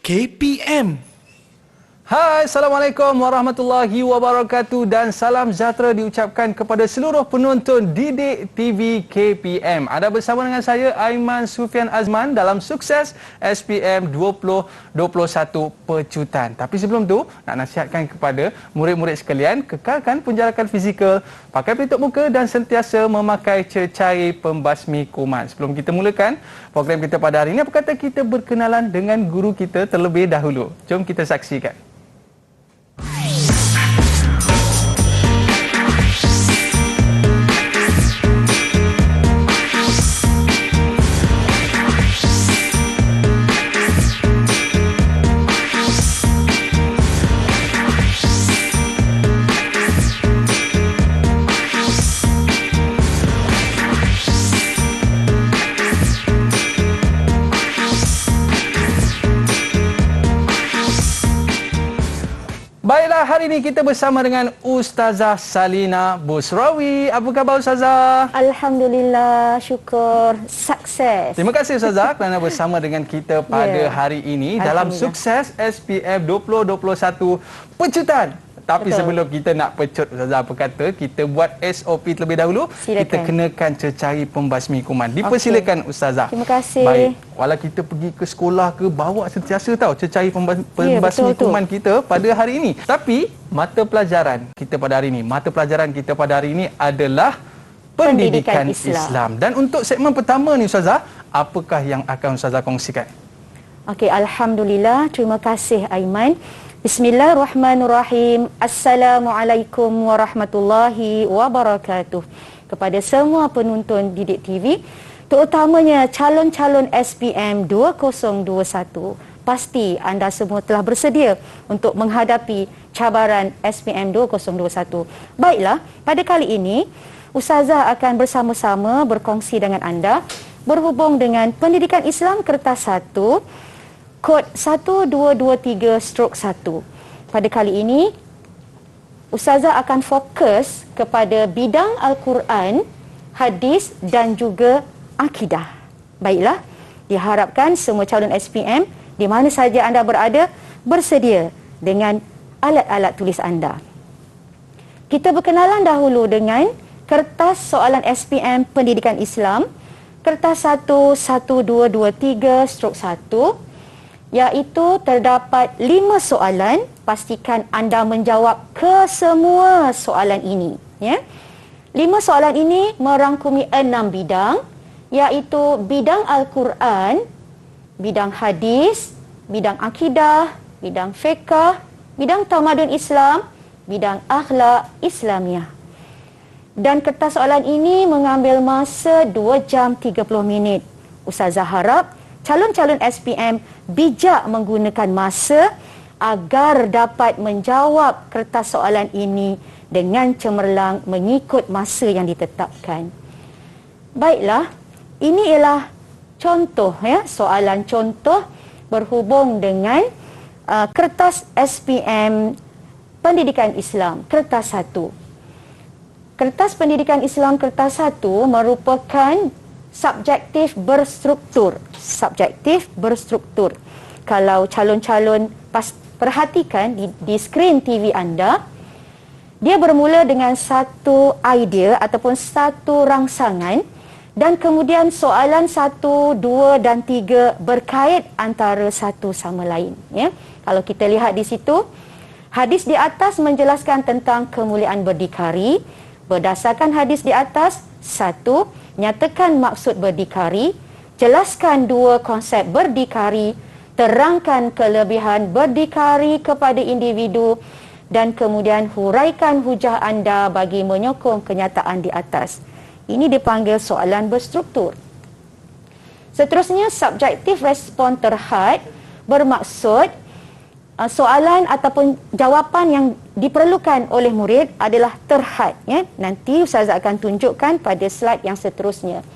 KPM. Hai, Assalamualaikum warahmatullahi wabarakatuh dan salam sejahtera diucapkan kepada seluruh penonton Didik TV KPM. Anda bersama dengan saya, Aiman Sufian Azman dalam Sukses SPM 2021 Pecutan. Tapi sebelum tu, nak nasihatkan kepada murid-murid sekalian, kekalkan penjarakan fizikal, pakai pelitup muka dan sentiasa memakai cecair pembasmi kuman. Sebelum kita mulakan program kita pada hari ini, apa kata kita berkenalan dengan guru kita terlebih dahulu. Jom kita saksikan. Baiklah, hari ini kita bersama dengan Ustazah Salina Busrawi. Apa khabar Ustazah? Alhamdulillah, syukur, sukses. Terima kasih Ustazah kerana bersama dengan kita pada hari ini dalam Sukses SPM 2021 Pecutan. Tapi sebelum kita nak pecut, Ustazah, apa kata kita buat SOP terlebih dahulu. Silakan. Kita kenakan cecair pembasmi kuman. Dipersilakan Ustazah. Terima kasih. Baik, walau kita pergi ke sekolah ke, bawa sentiasa tahu cecair pembasmi kuman kita pada hari ini. Tapi mata pelajaran kita pada hari ini, adalah Pendidikan Islam. Dan untuk segmen pertama ni Ustazah, apakah yang akan Ustazah kongsikan? Okey, Alhamdulillah. Terima kasih Aiman. Bismillahirrahmanirrahim. Assalamualaikum warahmatullahi wabarakatuh. Kepada semua penonton Didik TV, terutamanya calon-calon SPM 2021, pasti anda semua telah bersedia untuk menghadapi cabaran SPM 2021. Baiklah, pada kali ini Ustazah akan bersama-sama berkongsi dengan anda berhubung dengan Pendidikan Islam Kertas 1, kod 1223/1. Pada kali ini, Ustazah akan fokus kepada bidang Al-Quran, hadis dan juga akidah. Baiklah, diharapkan semua calon SPM di mana saja anda berada bersedia dengan alat-alat tulis anda. Kita berkenalan dahulu dengan kertas soalan SPM Pendidikan Islam, kertas 1 1223/1, iaitu terdapat 5 soalan. Pastikan anda menjawab ke semua soalan ini. 5 soalan ini merangkumi 6 bidang, iaitu bidang Al-Quran, bidang hadis, bidang akidah, bidang fiqh, bidang tamadun Islam, bidang akhlak Islamiah. Dan kertas soalan ini mengambil masa 2 jam 30 minit. Ustazah harap calon-calon SPM bijak menggunakan masa agar dapat menjawab kertas soalan ini dengan cemerlang mengikut masa yang ditetapkan. Baiklah, ini ialah contoh, soalan contoh berhubung dengan kertas SPM Pendidikan Islam kertas 1. Kertas Pendidikan Islam kertas 1 merupakan subjektif berstruktur. Kalau calon-calon perhatikan di skrin TV anda, dia bermula dengan satu idea ataupun satu rangsangan dan kemudian soalan 1, 2 dan 3 berkait antara satu sama lain. Kalau kita lihat di situ, hadis di atas menjelaskan tentang kemuliaan berdikari. Berdasarkan hadis di atas, 1. Nyatakan maksud berdikari, jelaskan 2 konsep berdikari, terangkan kelebihan berdikari kepada individu dan kemudian huraikan hujah anda bagi menyokong kenyataan di atas. Ini dipanggil soalan berstruktur. Seterusnya, subjektif respon terhad bermaksud soalan ataupun jawapan yang diperlukan oleh murid adalah terhad. Nanti Ustazah akan tunjukkan pada slide yang seterusnya.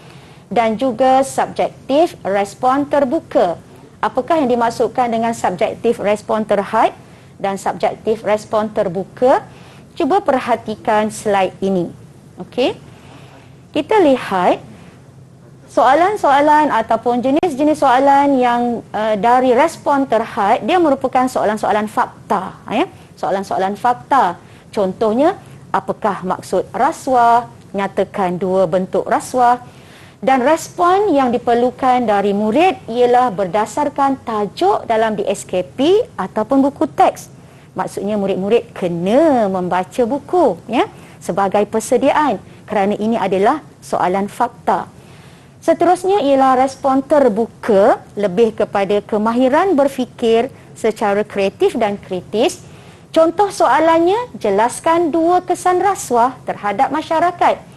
Dan juga subjektif respon terbuka. Apakah yang dimaksudkan dengan subjektif respon terhad dan subjektif respon terbuka? Cuba perhatikan slide ini. Okey. Kita lihat soalan-soalan ataupun jenis jenis-jenis soalan yang dari respon terhad, dia merupakan soalan-soalan fakta. Soalan-soalan fakta. Contohnya, apakah maksud rasuah? Nyatakan 2 bentuk rasuah. Dan respon yang diperlukan dari murid ialah berdasarkan tajuk dalam DSKP ataupun buku teks. Maksudnya murid-murid kena membaca buku sebagai persediaan, kerana ini adalah soalan fakta. Seterusnya ialah respon terbuka, lebih kepada kemahiran berfikir secara kreatif dan kritis. Contoh soalannya, jelaskan 2 kesan rasuah terhadap masyarakat.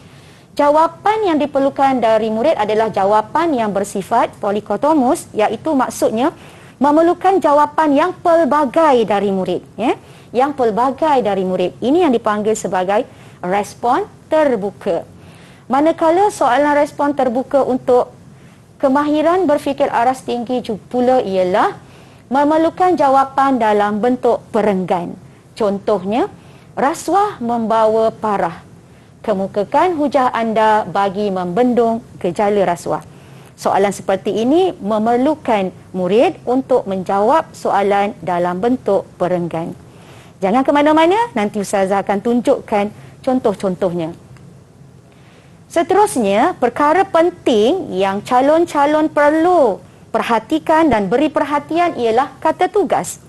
Jawapan yang diperlukan dari murid adalah jawapan yang bersifat polikotomus, iaitu maksudnya memerlukan jawapan yang pelbagai dari murid. Yang pelbagai dari murid. Ini yang dipanggil sebagai respon terbuka. Manakala soalan respon terbuka untuk kemahiran berfikir aras tinggi pula ialah memerlukan jawapan dalam bentuk perenggan. Contohnya, rasuah membawa parah. Kemukakan hujah anda bagi membendung gejala rasuah. Soalan seperti ini memerlukan murid untuk menjawab soalan dalam bentuk perenggan. Jangan ke mana-mana, nanti Ustazah akan tunjukkan contoh-contohnya. Seterusnya, perkara penting yang calon-calon perlu perhatikan dan beri perhatian ialah kata tugas.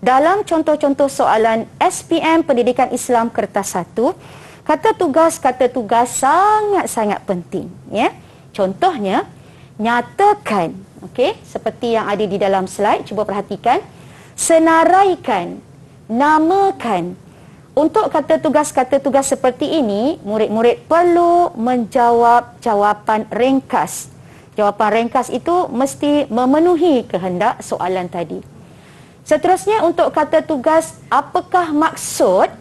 Dalam contoh-contoh soalan SPM Pendidikan Islam Kertas 1, kata tugas sangat-sangat penting. Contohnya, nyatakan, seperti yang ada di dalam slide, cuba perhatikan, senaraikan, namakan. Untuk kata tugas seperti ini, murid-murid perlu menjawab jawapan ringkas. Jawapan ringkas itu mesti memenuhi kehendak soalan tadi. Seterusnya, untuk kata tugas apakah maksud,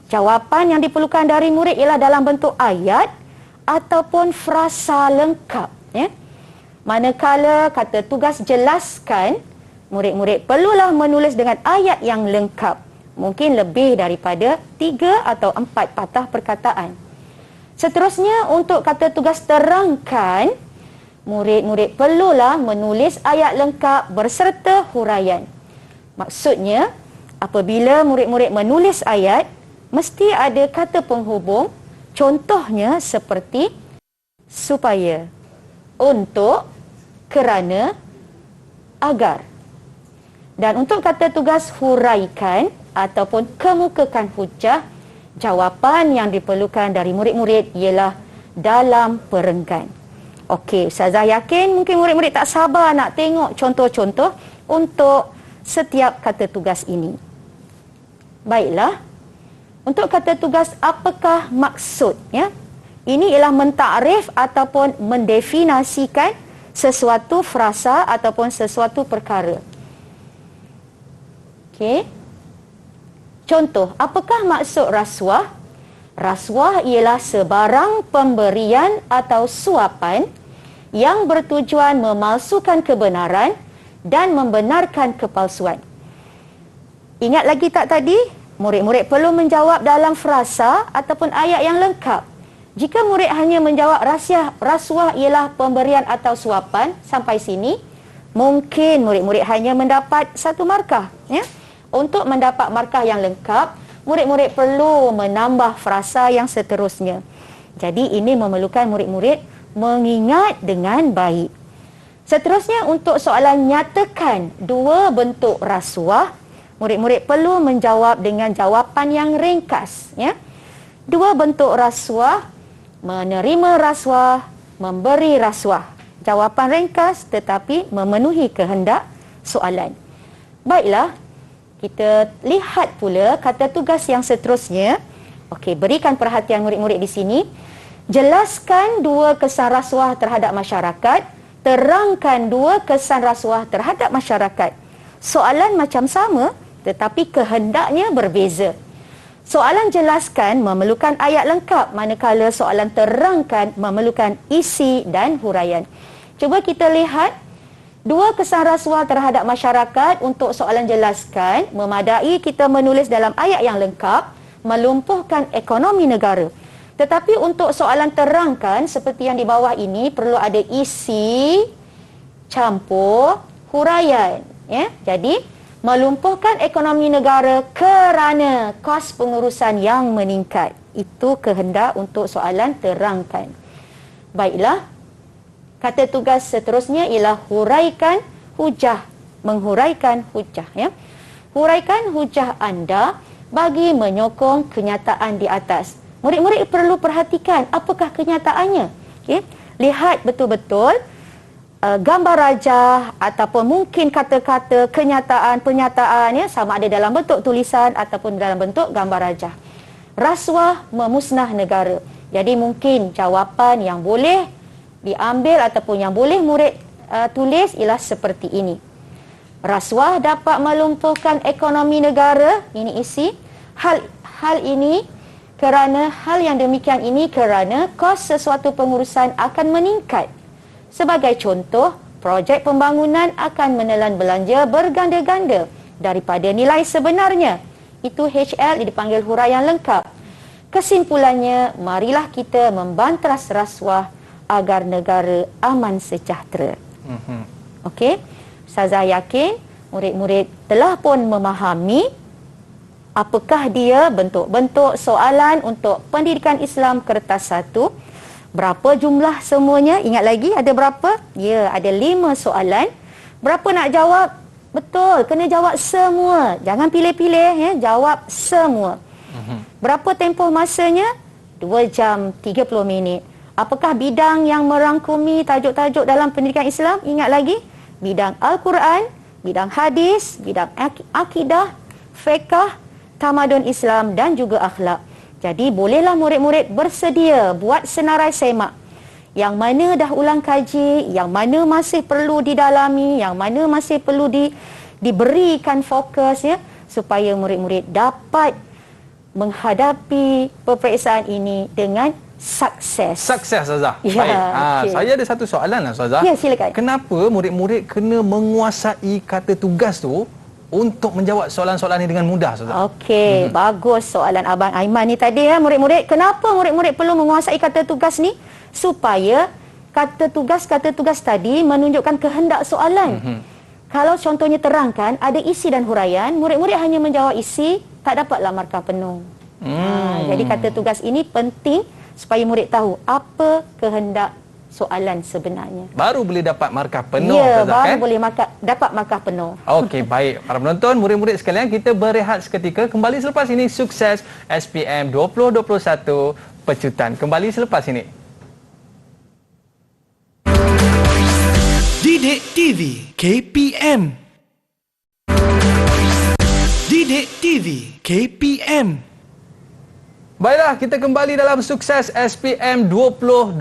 jawapan yang diperlukan dari murid ialah dalam bentuk ayat ataupun frasa lengkap. Manakala kata tugas jelaskan, murid-murid perlulah menulis dengan ayat yang lengkap. Mungkin lebih daripada 3 atau 4 patah perkataan. Seterusnya, untuk kata tugas terangkan, murid-murid perlulah menulis ayat lengkap berserta huraian. Maksudnya, apabila murid-murid menulis ayat, mesti ada kata penghubung. Contohnya seperti supaya, untuk, kerana, agar. Dan untuk kata tugas huraikan ataupun kemukakan hujah, jawapan yang diperlukan dari murid-murid ialah dalam perenggan. Okey, Ustazah yakin mungkin murid-murid tak sabar nak tengok contoh-contoh untuk setiap kata tugas ini. Baiklah, untuk kata tugas apakah maksud? Ini ialah mentakrif ataupun mendefinisikan sesuatu frasa ataupun sesuatu perkara. Contoh, apakah maksud rasuah? Rasuah ialah sebarang pemberian atau suapan yang bertujuan memalsukan kebenaran dan membenarkan kepalsuan. Ingat lagi tak tadi? Murid-murid perlu menjawab dalam frasa ataupun ayat yang lengkap. Jika murid hanya menjawab rasuah ialah pemberian atau suapan, sampai sini, mungkin murid-murid hanya mendapat 1 markah. Untuk mendapat markah yang lengkap, murid-murid perlu menambah frasa yang seterusnya. Jadi ini memerlukan murid-murid mengingat dengan baik. Seterusnya, untuk soalan nyatakan 2 bentuk rasuah, murid-murid perlu menjawab dengan jawapan yang ringkas. 2 bentuk rasuah, menerima rasuah, memberi rasuah. Jawapan ringkas tetapi memenuhi kehendak soalan. Baiklah, kita lihat pula kata tugas yang seterusnya. Berikan perhatian murid-murid di sini. Jelaskan 2 kesan rasuah terhadap masyarakat. Terangkan 2 kesan rasuah terhadap masyarakat. Soalan macam sama tetapi kehendaknya berbeza. Soalan jelaskan memerlukan ayat lengkap, manakala soalan terangkan memerlukan isi dan huraian. Cuba kita lihat 2 kesan rasuah terhadap masyarakat. Untuk soalan jelaskan, memadai kita menulis dalam ayat yang lengkap, melumpuhkan ekonomi negara. Tetapi untuk soalan terangkan, seperti yang di bawah ini, perlu ada isi, campur huraian. Ya, jadi melumpuhkan ekonomi negara kerana kos pengurusan yang meningkat. Itu kehendak untuk soalan terangkan. Baiklah, kata tugas seterusnya ialah huraikan hujah. Menghuraikan hujah. Ya. Huraikan hujah anda bagi menyokong kenyataan di atas. Murid-murid perlu perhatikan apakah kenyataannya. Okay? Lihat betul-betul gambar rajah ataupun mungkin kata-kata pernyataan ya, sama ada dalam bentuk tulisan ataupun dalam bentuk gambar rajah. Rasuah memusnah negara. Jadi mungkin jawapan yang boleh diambil ataupun yang boleh murid tulis ialah seperti ini. Rasuah dapat melumpuhkan ekonomi negara. Ini isi. Hal ini kerana hal yang demikian ini kerana kos sesuatu pengurusan akan meningkat. Sebagai contoh, projek pembangunan akan menelan belanja berganda-ganda daripada nilai sebenarnya. Itu HL dipanggil huraian lengkap. Kesimpulannya, marilah kita membantras rasuah agar negara aman sejahtera. Okey, Ustazah yakin murid-murid telah pun memahami apakah dia bentuk-bentuk soalan untuk pendidikan Islam kertas 1. Berapa jumlah semuanya? Ingat lagi ada berapa? Ya, ada 5 soalan. Berapa nak jawab? Betul, kena jawab semua. Jangan pilih-pilih ya, jawab semua. Berapa tempoh masanya? 2 jam 30 minit. Apakah bidang yang merangkumi tajuk-tajuk dalam pendidikan Islam? Ingat lagi, bidang Al-Quran, bidang hadis, bidang akidah, fiqh, tamadun Islam dan juga akhlak. Jadi bolehlah murid-murid bersedia buat senarai semak. Yang mana dah ulang kaji, yang mana masih perlu didalami, yang mana masih perlu diberikan fokus ya, supaya murid-murid dapat menghadapi peperiksaan ini dengan sukses. Sukses, Ustazah. Ya, baik. okay. Saya ada satu soalan lah, Ustazah. Ya, silakan. Kenapa murid-murid kena menguasai kata tugas tu untuk menjawab soalan-soalan ini dengan mudah, Ustazah? Okey, bagus soalan Abang Aiman ni tadi ya, murid-murid. Kenapa murid-murid perlu menguasai kata tugas ni? Supaya kata tugas tadi menunjukkan kehendak soalan. Kalau contohnya terangkan, ada isi dan huraian, murid-murid hanya menjawab isi, tak dapatlah markah penuh. Jadi kata tugas ini penting supaya murid tahu apa kehendak soalan sebenarnya. Baru boleh dapat markah penuh, ya, Ustazah, baru kan? boleh dapat markah penuh. Okey, baik. Para penonton, murid-murid sekalian, kita berehat seketika. Kembali selepas ini, sukses SPM 2021 Pecutan. Kembali selepas ini. Didik TV KPM. Didik TV KPM. Baiklah, kita kembali dalam sukses SPM 2021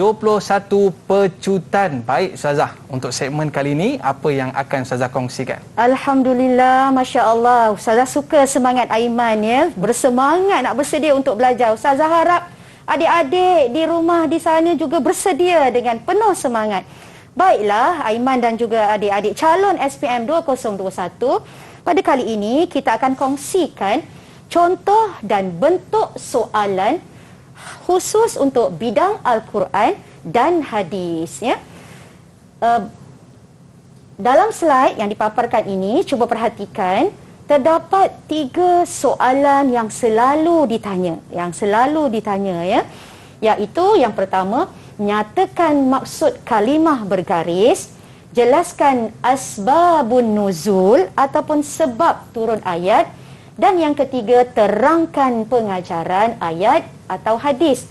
Pecutan. Baik, Ustazah, untuk segmen kali ini, apa yang akan Ustazah kongsikan? Alhamdulillah, Masya Allah. Ustazah suka semangat Aiman ya. Bersemangat nak bersedia untuk belajar. Ustazah harap adik-adik di rumah di sana juga bersedia dengan penuh semangat. Baiklah, Aiman dan juga adik-adik calon SPM 2021, pada kali ini kita akan kongsikan contoh dan bentuk soalan khusus untuk bidang Al-Quran dan hadis ya. Dalam slide yang dipaparkan ini, cuba perhatikan, terdapat 3 soalan yang selalu ditanya. Ya. Iaitu yang pertama, nyatakan maksud kalimah bergaris, jelaskan asbabun nuzul ataupun sebab turun ayat, dan yang ketiga, terangkan pengajaran ayat atau hadis.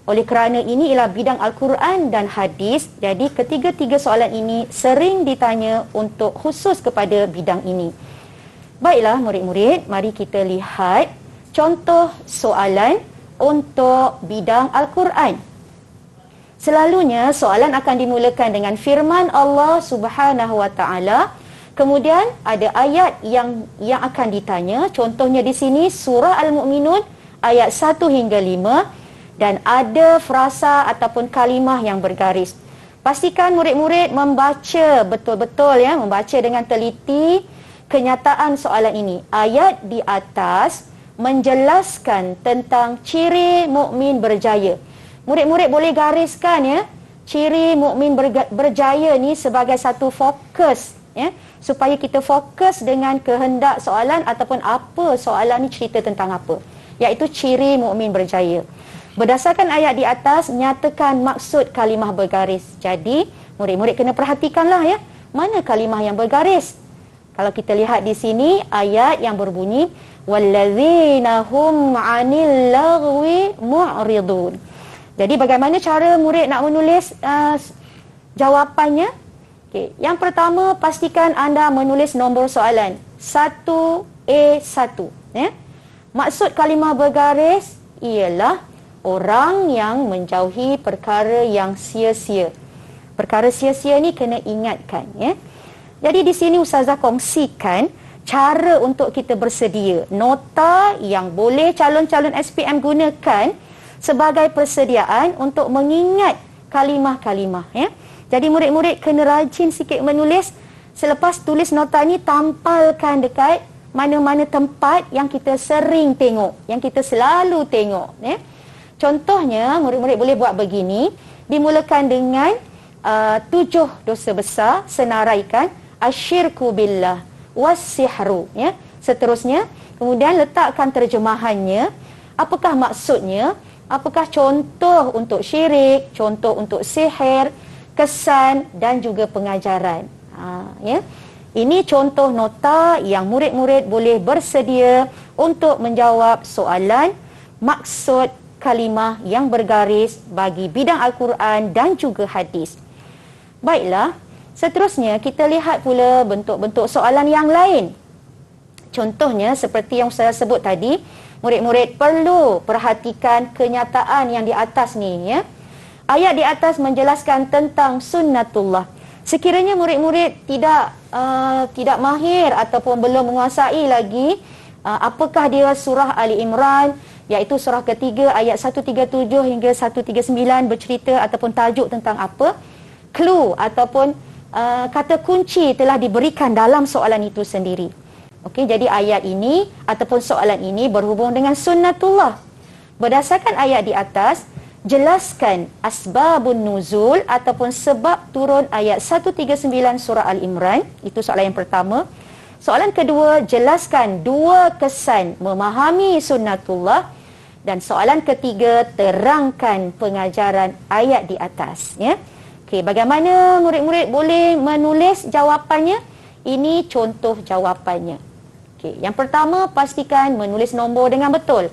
Oleh kerana ini ialah bidang Al-Quran dan hadis, jadi ketiga-tiga soalan ini sering ditanya untuk khusus kepada bidang ini. Baiklah murid-murid, mari kita lihat contoh soalan untuk bidang Al-Quran. Selalunya soalan akan dimulakan dengan firman Allah Subhanahu Wa Taala. Kemudian ada ayat yang akan ditanya. Contohnya di sini surah Al-Mu'minun ayat 1 hingga 5 dan ada frasa ataupun kalimah yang bergaris. Pastikan murid-murid membaca betul-betul ya, membaca dengan teliti kenyataan soalan ini. Ayat di atas menjelaskan tentang ciri mukmin berjaya. Murid-murid boleh gariskan ya, ciri mukmin berjaya ni sebagai satu fokus, ya, supaya kita fokus dengan kehendak soalan ataupun apa soalan ni cerita tentang apa, iaitu ciri mukmin berjaya. Berdasarkan ayat di atas, nyatakan maksud kalimah bergaris. Jadi murid-murid kena perhatikanlah, ya, mana kalimah yang bergaris. Kalau kita lihat di sini ayat yang berbunyi wallazina hum 'anil lagwi mu'ridun. Jadi bagaimana cara murid nak menulis jawapannya? Okey, yang pertama, pastikan anda menulis nombor soalan 1A1, ya. Maksud kalimah bergaris ialah orang yang menjauhi perkara yang sia-sia. Perkara sia-sia ni kena ingatkan, ya. Jadi di sini Ustazah kongsikan cara untuk kita bersedia, nota yang boleh calon-calon SPM gunakan sebagai persediaan untuk mengingat kalimah-kalimah, ya. Jadi murid-murid kena rajin sikit menulis. Selepas tulis nota ni, tampalkan dekat mana-mana tempat yang kita sering tengok, yang kita selalu tengok, ya. Contohnya, murid-murid boleh buat begini. Dimulakan dengan 7 dosa besar, senaraikan asyirku billah wassihru, ya. Seterusnya, kemudian letakkan terjemahannya, apakah maksudnya, apakah contoh untuk syirik, contoh untuk sihir, kesan dan juga pengajaran. Ya. Ini contoh nota yang murid-murid boleh bersedia untuk menjawab soalan maksud kalimah yang bergaris bagi bidang Al-Quran dan juga hadis. Baiklah, seterusnya kita lihat pula bentuk-bentuk soalan yang lain. Contohnya seperti yang saya sebut tadi, murid-murid perlu perhatikan kenyataan yang di atas ni, ya. Ayat di atas menjelaskan tentang sunnatullah. Sekiranya murid-murid tidak mahir ataupun belum menguasai lagi apakah dia surah Ali Imran, iaitu surah ketiga ayat 137 hingga 139 bercerita ataupun tajuk tentang apa, clue ataupun kata kunci telah diberikan dalam soalan itu sendiri. Okey, jadi ayat ini ataupun soalan ini berhubung dengan sunnatullah. Berdasarkan ayat di atas, jelaskan asbabun nuzul ataupun sebab turun ayat 139 surah Al-Imran. Itu soalan yang pertama. Soalan kedua, jelaskan 2 kesan memahami sunnatullah. Dan soalan ketiga, terangkan pengajaran ayat di atas, ya. Okey, bagaimana murid-murid boleh menulis jawapannya? Ini contoh jawapannya. Okey, yang pertama, pastikan menulis nombor dengan betul.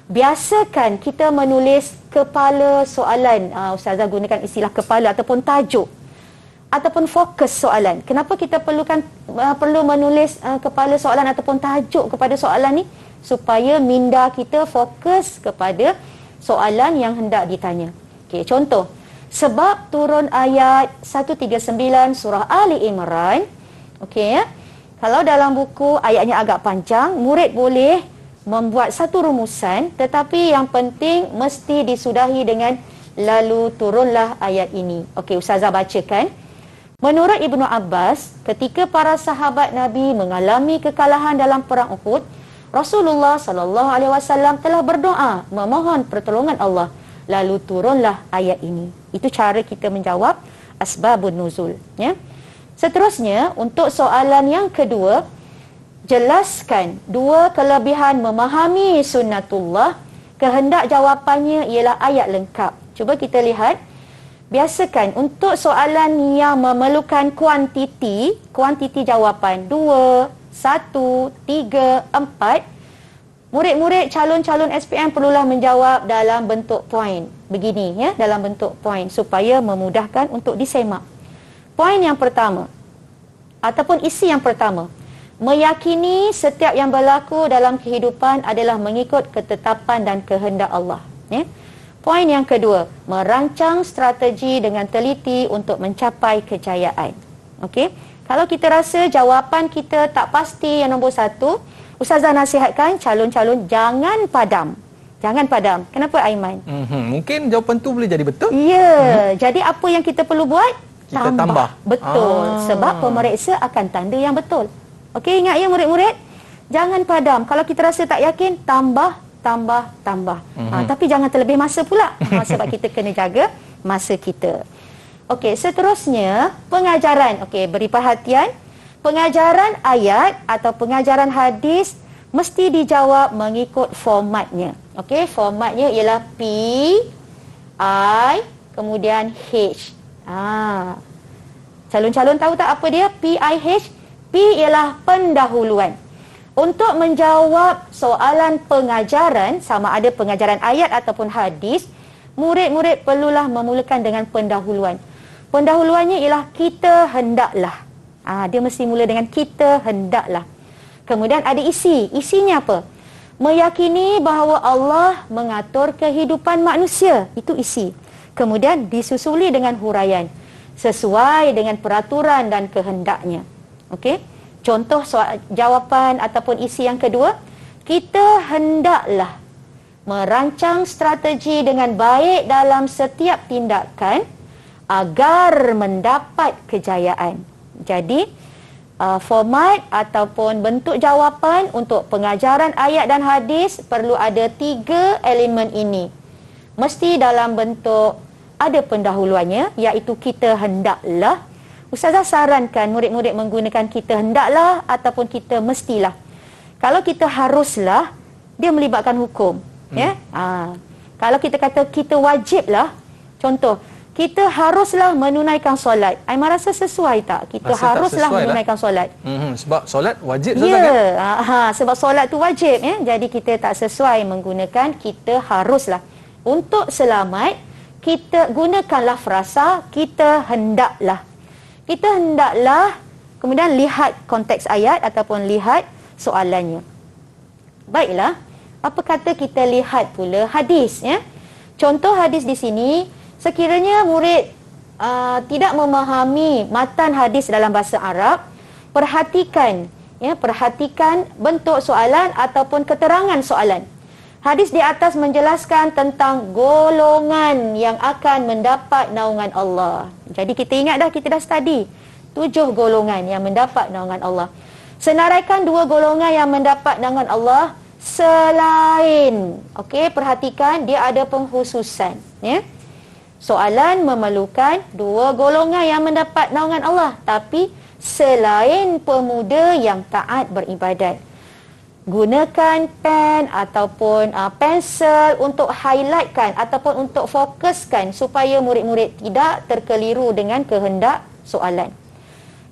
Biasakan kita menulis kepala soalan. Ustazah gunakan istilah kepala ataupun tajuk ataupun fokus soalan. Kenapa kita perlu menulis kepala soalan ataupun tajuk kepada soalan ni? Supaya minda kita fokus kepada soalan yang hendak ditanya. Okey, contoh, sebab turun ayat 139 surah Ali Imran. Okey, ya. Kalau dalam buku ayatnya agak panjang, murid boleh membuat satu rumusan, tetapi yang penting mesti disudahi dengan lalu turunlah ayat ini. Okey, Ustazah bacakan. Menurut Ibnu Abbas, ketika para sahabat Nabi mengalami kekalahan dalam perang Uhud, Rasulullah SAW telah berdoa memohon pertolongan Allah, lalu turunlah ayat ini. Itu cara kita menjawab asbabun nuzul, ya. Seterusnya, untuk soalan yang kedua, jelaskan 2 kelebihan memahami sunnatullah. Kehendak jawapannya ialah ayat lengkap. Cuba kita lihat. Biasakan untuk soalan yang memerlukan kuantiti jawapan 2, 1, 3, 4, murid-murid calon-calon SPM perlulah menjawab dalam bentuk poin. Begini, ya, dalam bentuk poin supaya memudahkan untuk disemak. Poin yang pertama ataupun isi yang pertama, meyakini setiap yang berlaku dalam kehidupan adalah mengikut ketetapan dan kehendak Allah, ya. Poin yang kedua, merancang strategi dengan teliti untuk mencapai kejayaan. Okey, kalau kita rasa jawapan kita tak pasti yang nombor 1, Ustazah nasihatkan calon-calon jangan padam. Jangan padam. Kenapa, Aiman? Mungkin jawapan tu boleh jadi betul. Ya, jadi apa yang kita perlu buat? Kita tambah. Betul. Sebab pemeriksa akan tanda yang betul. Okey, ingat ya murid-murid, jangan padam. Kalau kita rasa tak yakin, tambah. Tapi jangan terlebih masa pula. Sebab kita kena jaga masa kita. Okey, seterusnya pengajaran. Okey, beri perhatian. Pengajaran ayat atau pengajaran hadis mesti dijawab mengikut formatnya. Okey, formatnya ialah P, I, kemudian H. Calon-calon tahu tak apa dia? P, I, H. P ialah pendahuluan. Untuk menjawab soalan pengajaran, sama ada pengajaran ayat ataupun hadis, murid-murid perlulah memulakan dengan pendahuluan. Pendahuluannya ialah kita hendaklah. Dia mesti mula dengan kita hendaklah. Kemudian ada isi. Isinya apa? Meyakini bahawa Allah mengatur kehidupan manusia. Itu isi. Kemudian disusuli dengan huraian sesuai dengan peraturan dan kehendaknya. Okey? Contoh jawapan ataupun isi yang kedua, kita hendaklah merancang strategi dengan baik dalam setiap tindakan agar mendapat kejayaan. Jadi, format ataupun bentuk jawapan untuk pengajaran ayat dan hadis perlu ada 3 elemen ini. Mesti dalam bentuk ada pendahuluannya, iaitu kita hendaklah. Ustazah sarankan murid-murid menggunakan kita hendaklah ataupun kita mestilah. Kalau kita haruslah, dia melibatkan hukum. Ya? Kalau kita kata kita wajiblah, contoh, kita haruslah menunaikan solat. Aiman rasa sesuai tak? Kita rasa haruslah tak menunaikan solat. Sebab solat wajib Ya, kan? sebab solat tu wajib. Ya? Jadi kita tak sesuai menggunakan kita haruslah. Untuk selamat, kita gunakanlah frasa kita hendaklah. Kita hendaklah, kemudian lihat konteks ayat ataupun lihat soalannya. Baiklah, apa kata kita lihat pula hadis, ya? Contoh hadis di sini, sekiranya murid tidak memahami matan hadis dalam bahasa Arab, perhatikan bentuk soalan ataupun keterangan soalan. Hadis di atas menjelaskan tentang golongan yang akan mendapat naungan Allah. Jadi kita ingat dah, kita dah study 7 golongan yang mendapat naungan Allah. Senaraikan 2 golongan yang mendapat naungan Allah selain. Okey, perhatikan dia ada pengkhususan, ya. Soalan memerlukan 2 golongan yang mendapat naungan Allah, tapi selain pemuda yang taat beribadat. Gunakan pen ataupun pensel untuk highlightkan ataupun untuk fokuskan supaya murid-murid tidak terkeliru dengan kehendak soalan.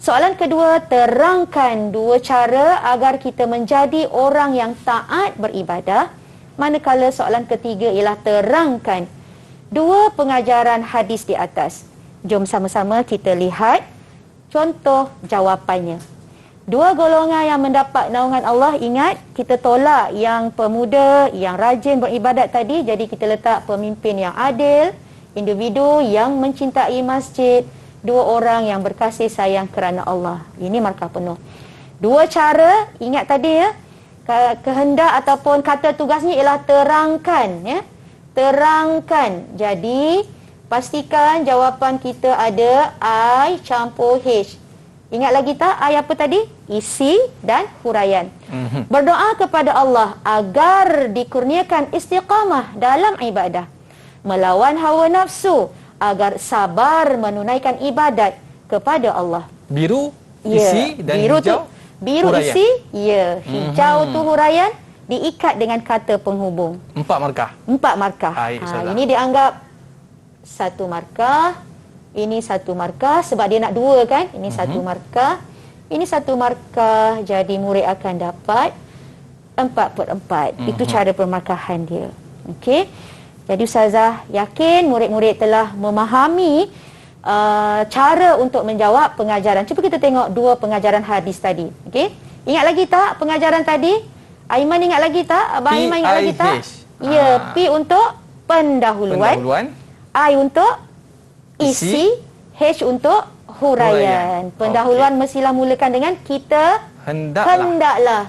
Soalan kedua, terangkan 2 cara agar kita menjadi orang yang taat beribadah. Manakala soalan ketiga ialah terangkan 2 pengajaran hadis di atas. Jom sama-sama kita lihat contoh jawapannya. 2 golongan yang mendapat naungan Allah, ingat kita tolak yang pemuda yang rajin beribadat tadi. Jadi kita letak pemimpin yang adil, individu yang mencintai masjid, 2 orang yang berkasih sayang kerana Allah. Ini markah penuh. 2 cara, ingat tadi ya, kehendak ataupun kata tugasnya ialah terangkan, ya. Terangkan. Jadi pastikan jawapan kita ada I campur H. Ingat lagi tak I apa tadi? Isi dan huraian. Berdoa kepada Allah agar dikurniakan istiqamah dalam ibadah, melawan hawa nafsu, agar sabar menunaikan ibadat kepada Allah. Biru, isi dan biru hijau. Biru huraian. Isi, hijau tu huraian, diikat dengan kata penghubung. 4 markah. 4 markah. Ini dianggap 1 markah. Ini 1 markah sebab dia nak 2 kan. Ini 1 markah. Ini 1 markah. Jadi murid akan dapat 4/4. Itu cara pemarkahan dia. Okey. Jadi Ustazah yakin murid-murid telah memahami cara untuk menjawab pengajaran. Cuba kita tengok 2 pengajaran hadis tadi. Okey. Ingat lagi tak pengajaran tadi? Aiman ingat lagi tak? Abang Aiman ingat lagi tak? Ya, P untuk pendahuluan. I untuk isi, H untuk huraian. Pendahuluan mestilah mulakan dengan kita hendaklah.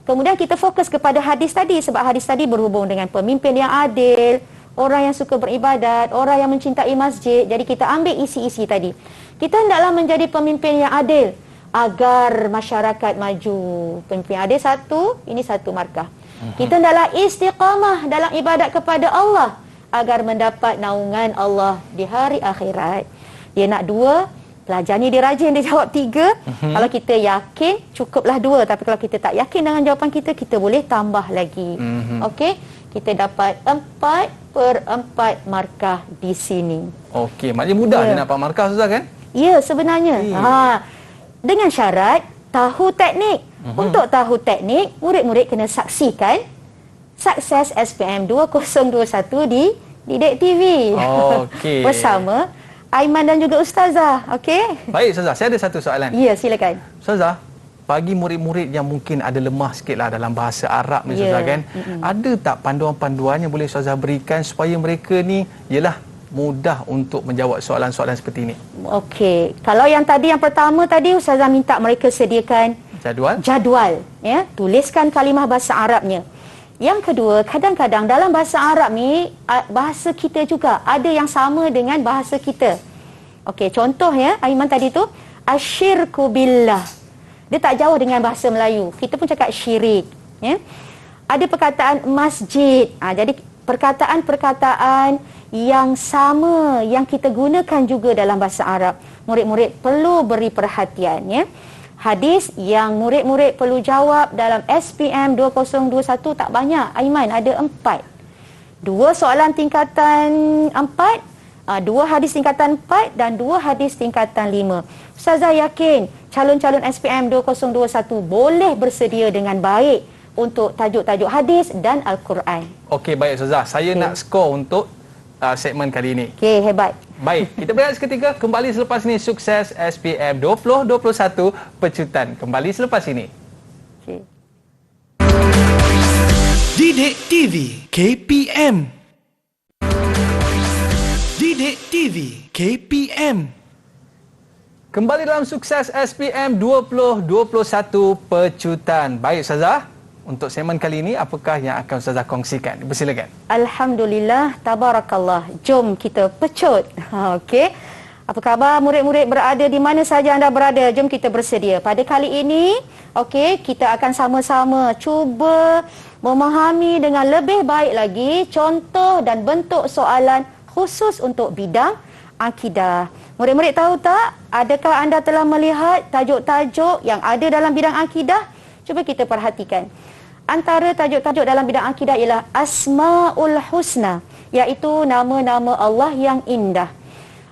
Kemudian kita fokus kepada hadis tadi sebab hadis tadi berhubung dengan pemimpin yang adil, orang yang suka beribadat, orang yang mencintai masjid. Jadi kita ambil isi-isi tadi. Kita hendaklah menjadi pemimpin yang adil agar masyarakat maju. Pemimpin adil 1, ini 1 markah. Kita hendaklah istiqamah dalam ibadat kepada Allah agar mendapat naungan Allah di hari akhirat. Dia nak 2, pelajar ni dia rajin, dia jawab 3. Kalau kita yakin, cukuplah 2. Tapi kalau kita tak yakin dengan jawapan kita, kita boleh tambah lagi. Okey, kita dapat 4/4 markah di sini. Okey, maknanya mudah dia nak dapat markah, Ustazah kan? Ya, sebenarnya. Dengan syarat tahu teknik. Untuk tahu teknik, murid-murid kena saksikan Sukses SPM 2021 di Didik TV. Okey. Bersama Aiman dan juga Ustazah. Okey? Baik, Ustazah. Saya ada satu soalan. Ya, silakan. Ustazah, bagi murid-murid yang mungkin ada lemah sikitlah dalam bahasa Arab ni, Ustazah kan? Ada tak panduan-panduan yang boleh Ustazah berikan supaya mereka ni mudah untuk menjawab soalan-soalan seperti ini? Okey. Kalau yang pertama tadi, Ustazah minta mereka sediakan jadual. Ya, tuliskan kalimah bahasa Arabnya. Yang kedua, kadang-kadang dalam bahasa Arab ni, bahasa kita juga ada yang sama dengan bahasa kita. Okey, contoh ya, Aiman tadi tu, asyirku billah. Dia tak jauh dengan bahasa Melayu. Kita pun cakap syirik. Ya. Ada perkataan masjid. Jadi, perkataan-perkataan yang sama yang kita gunakan juga dalam bahasa Arab. Murid-murid perlu beri perhatian. Ya. Hadis yang murid-murid perlu jawab dalam SPM 2021 tak banyak. Aiman, ada 4. 2 soalan tingkatan 4, 2 hadis tingkatan 4 dan 2 hadis tingkatan 5. Ustazah yakin calon-calon SPM 2021 boleh bersedia dengan baik untuk tajuk-tajuk hadis dan Al-Quran. Okey, baik Ustazah. Saya nak skor untuk segmen kali ini. Okey, hebat. Baik, kita berehat seketika. Kembali selepas ini. Sukses SPM 2021 Pecutan. Kembali selepas ini. Okay. Didik TV KPM. Didik TV KPM. Kembali dalam Sukses SPM 2021 Pecutan. Baik Ustazah, untuk segmen kali ini, apakah yang akan Ustazah kongsikan? Bersilakan. Alhamdulillah, tabarakallah. Jom kita pecut. Okey. Apa khabar murid-murid berada di mana saja anda berada? Jom kita bersedia. Pada kali ini, okey, kita akan sama-sama cuba memahami dengan lebih baik lagi contoh dan bentuk soalan khusus untuk bidang akidah. Murid-murid tahu tak? Adakah anda telah melihat tajuk-tajuk yang ada dalam bidang akidah? Cuba kita perhatikan. Antara tajuk-tajuk dalam bidang akidah ialah Asmaul Husna, iaitu nama-nama Allah yang indah.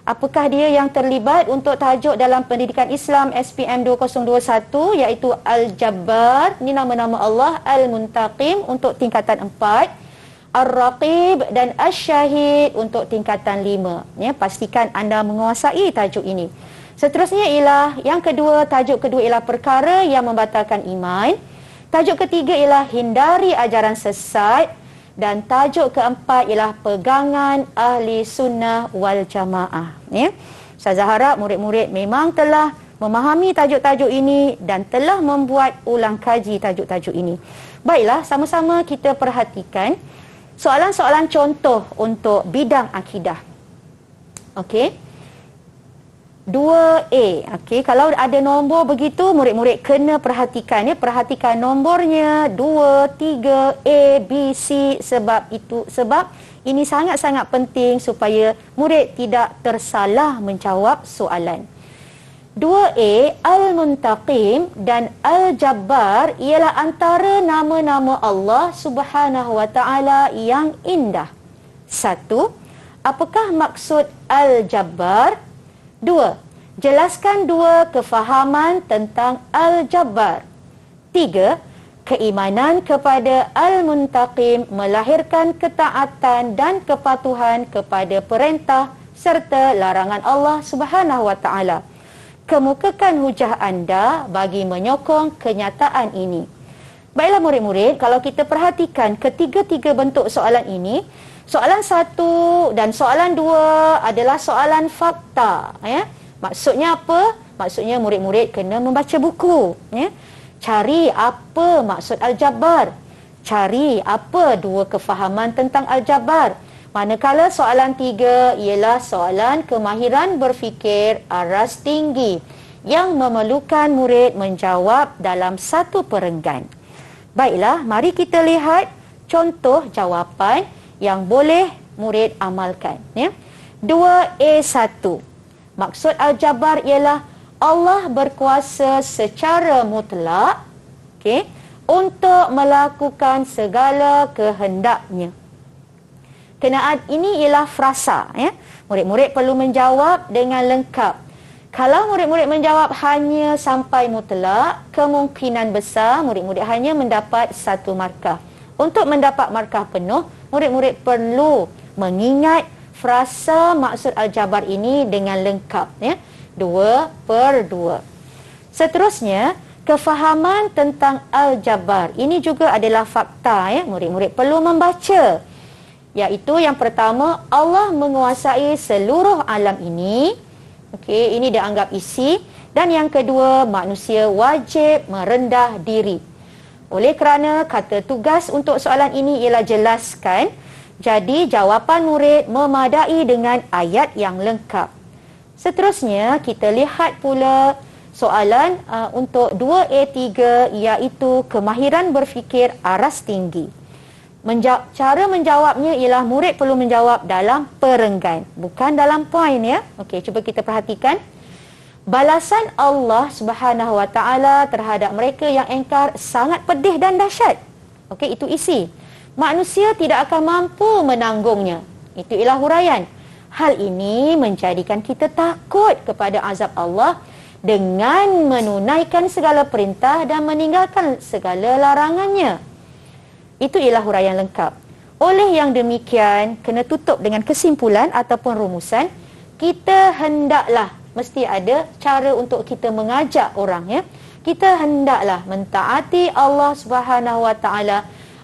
Apakah dia yang terlibat untuk tajuk dalam pendidikan Islam SPM 2021, iaitu Al-Jabbar, ini nama-nama Allah, Al-Muntaqim untuk tingkatan 4, Ar-Raqib dan Asy-Syahid untuk tingkatan 5. Ya, pastikan anda menguasai tajuk ini. Seterusnya ialah yang kedua, tajuk kedua ialah perkara yang membatalkan iman. Tajuk ketiga ialah hindari ajaran sesat. Dan tajuk keempat ialah pegangan ahli sunnah wal jamaah. Ya? Ustazah harap murid-murid memang telah memahami tajuk-tajuk ini dan telah membuat ulang kaji tajuk-tajuk ini. Baiklah, sama-sama kita perhatikan soalan-soalan contoh untuk bidang akidah. Okey. 2A. Okey, kalau ada nombor begitu, murid-murid kena perhatikan ya. Perhatikan nombornya 2, 3, A, B, C. Sebab ini sangat-sangat penting supaya murid tidak tersalah menjawab soalan. 2A, Al-Muntaqim dan Al-Jabbar ialah antara nama-nama Allah Subhanahu wa taala yang indah. 1. Apakah maksud Al-Jabbar? 2. Jelaskan 2 kefahaman tentang Al-Jabbar. 3. Keimanan kepada Al-Muntaqim melahirkan ketaatan dan kepatuhan kepada perintah serta larangan Allah Subhanahu wa taala. Kemukakan hujah anda bagi menyokong kenyataan ini. Baiklah murid-murid, kalau kita perhatikan ketiga-tiga bentuk soalan ini, soalan 1 dan soalan 2 adalah soalan fakta. Ya? Maksudnya apa? Maksudnya murid-murid kena membaca buku. Ya? Cari apa maksud Al-Jabbar. Cari apa 2 kefahaman tentang Al-Jabbar. Manakala soalan 3 ialah soalan kemahiran berfikir aras tinggi yang memerlukan murid menjawab dalam satu perenggan. Baiklah, mari kita lihat contoh jawapan yang boleh murid amalkan. Ya? 2A1. Maksud Al-Jabbar ialah Allah berkuasa secara mutlak, okey, untuk melakukan segala kehendaknya. Kenaan ini ialah frasa, ya. Murid-murid perlu menjawab dengan lengkap. Kalau murid-murid menjawab hanya sampai mutlak, kemungkinan besar murid-murid hanya mendapat 1 markah. Untuk mendapat markah penuh, murid-murid perlu mengingat frasa maksud Al-Jabbar ini dengan lengkap, ya. 2/2. Seterusnya, kefahaman tentang Al-Jabbar ini juga adalah fakta, ya. Murid-murid perlu membaca. Iaitu yang pertama, Allah menguasai seluruh alam ini. Okey, ini dianggap isi. Dan yang kedua, manusia wajib merendah diri. Oleh kerana kata tugas untuk soalan ini ialah jelaskan, jadi jawapan murid memadai dengan ayat yang lengkap. Seterusnya, kita lihat pula soalan untuk 2A3, iaitu kemahiran berfikir aras tinggi. Cara menjawabnya ialah murid perlu menjawab dalam perenggan, bukan dalam poin, ya. Okey, cuba kita perhatikan. Balasan Allah Subhanahu Wa Taala terhadap mereka yang engkar sangat pedih dan dahsyat. Okey, itu isi. Manusia tidak akan mampu menanggungnya. Itu ialah huraian. Hal ini menjadikan kita takut kepada azab Allah dengan menunaikan segala perintah dan meninggalkan segala larangannya. Itu ialah huraian lengkap. Oleh yang demikian, kena tutup dengan kesimpulan ataupun rumusan, kita hendaklah, mesti ada cara untuk kita mengajak orang, ya. Kita hendaklah mentaati Allah Subhanahu Wa Taala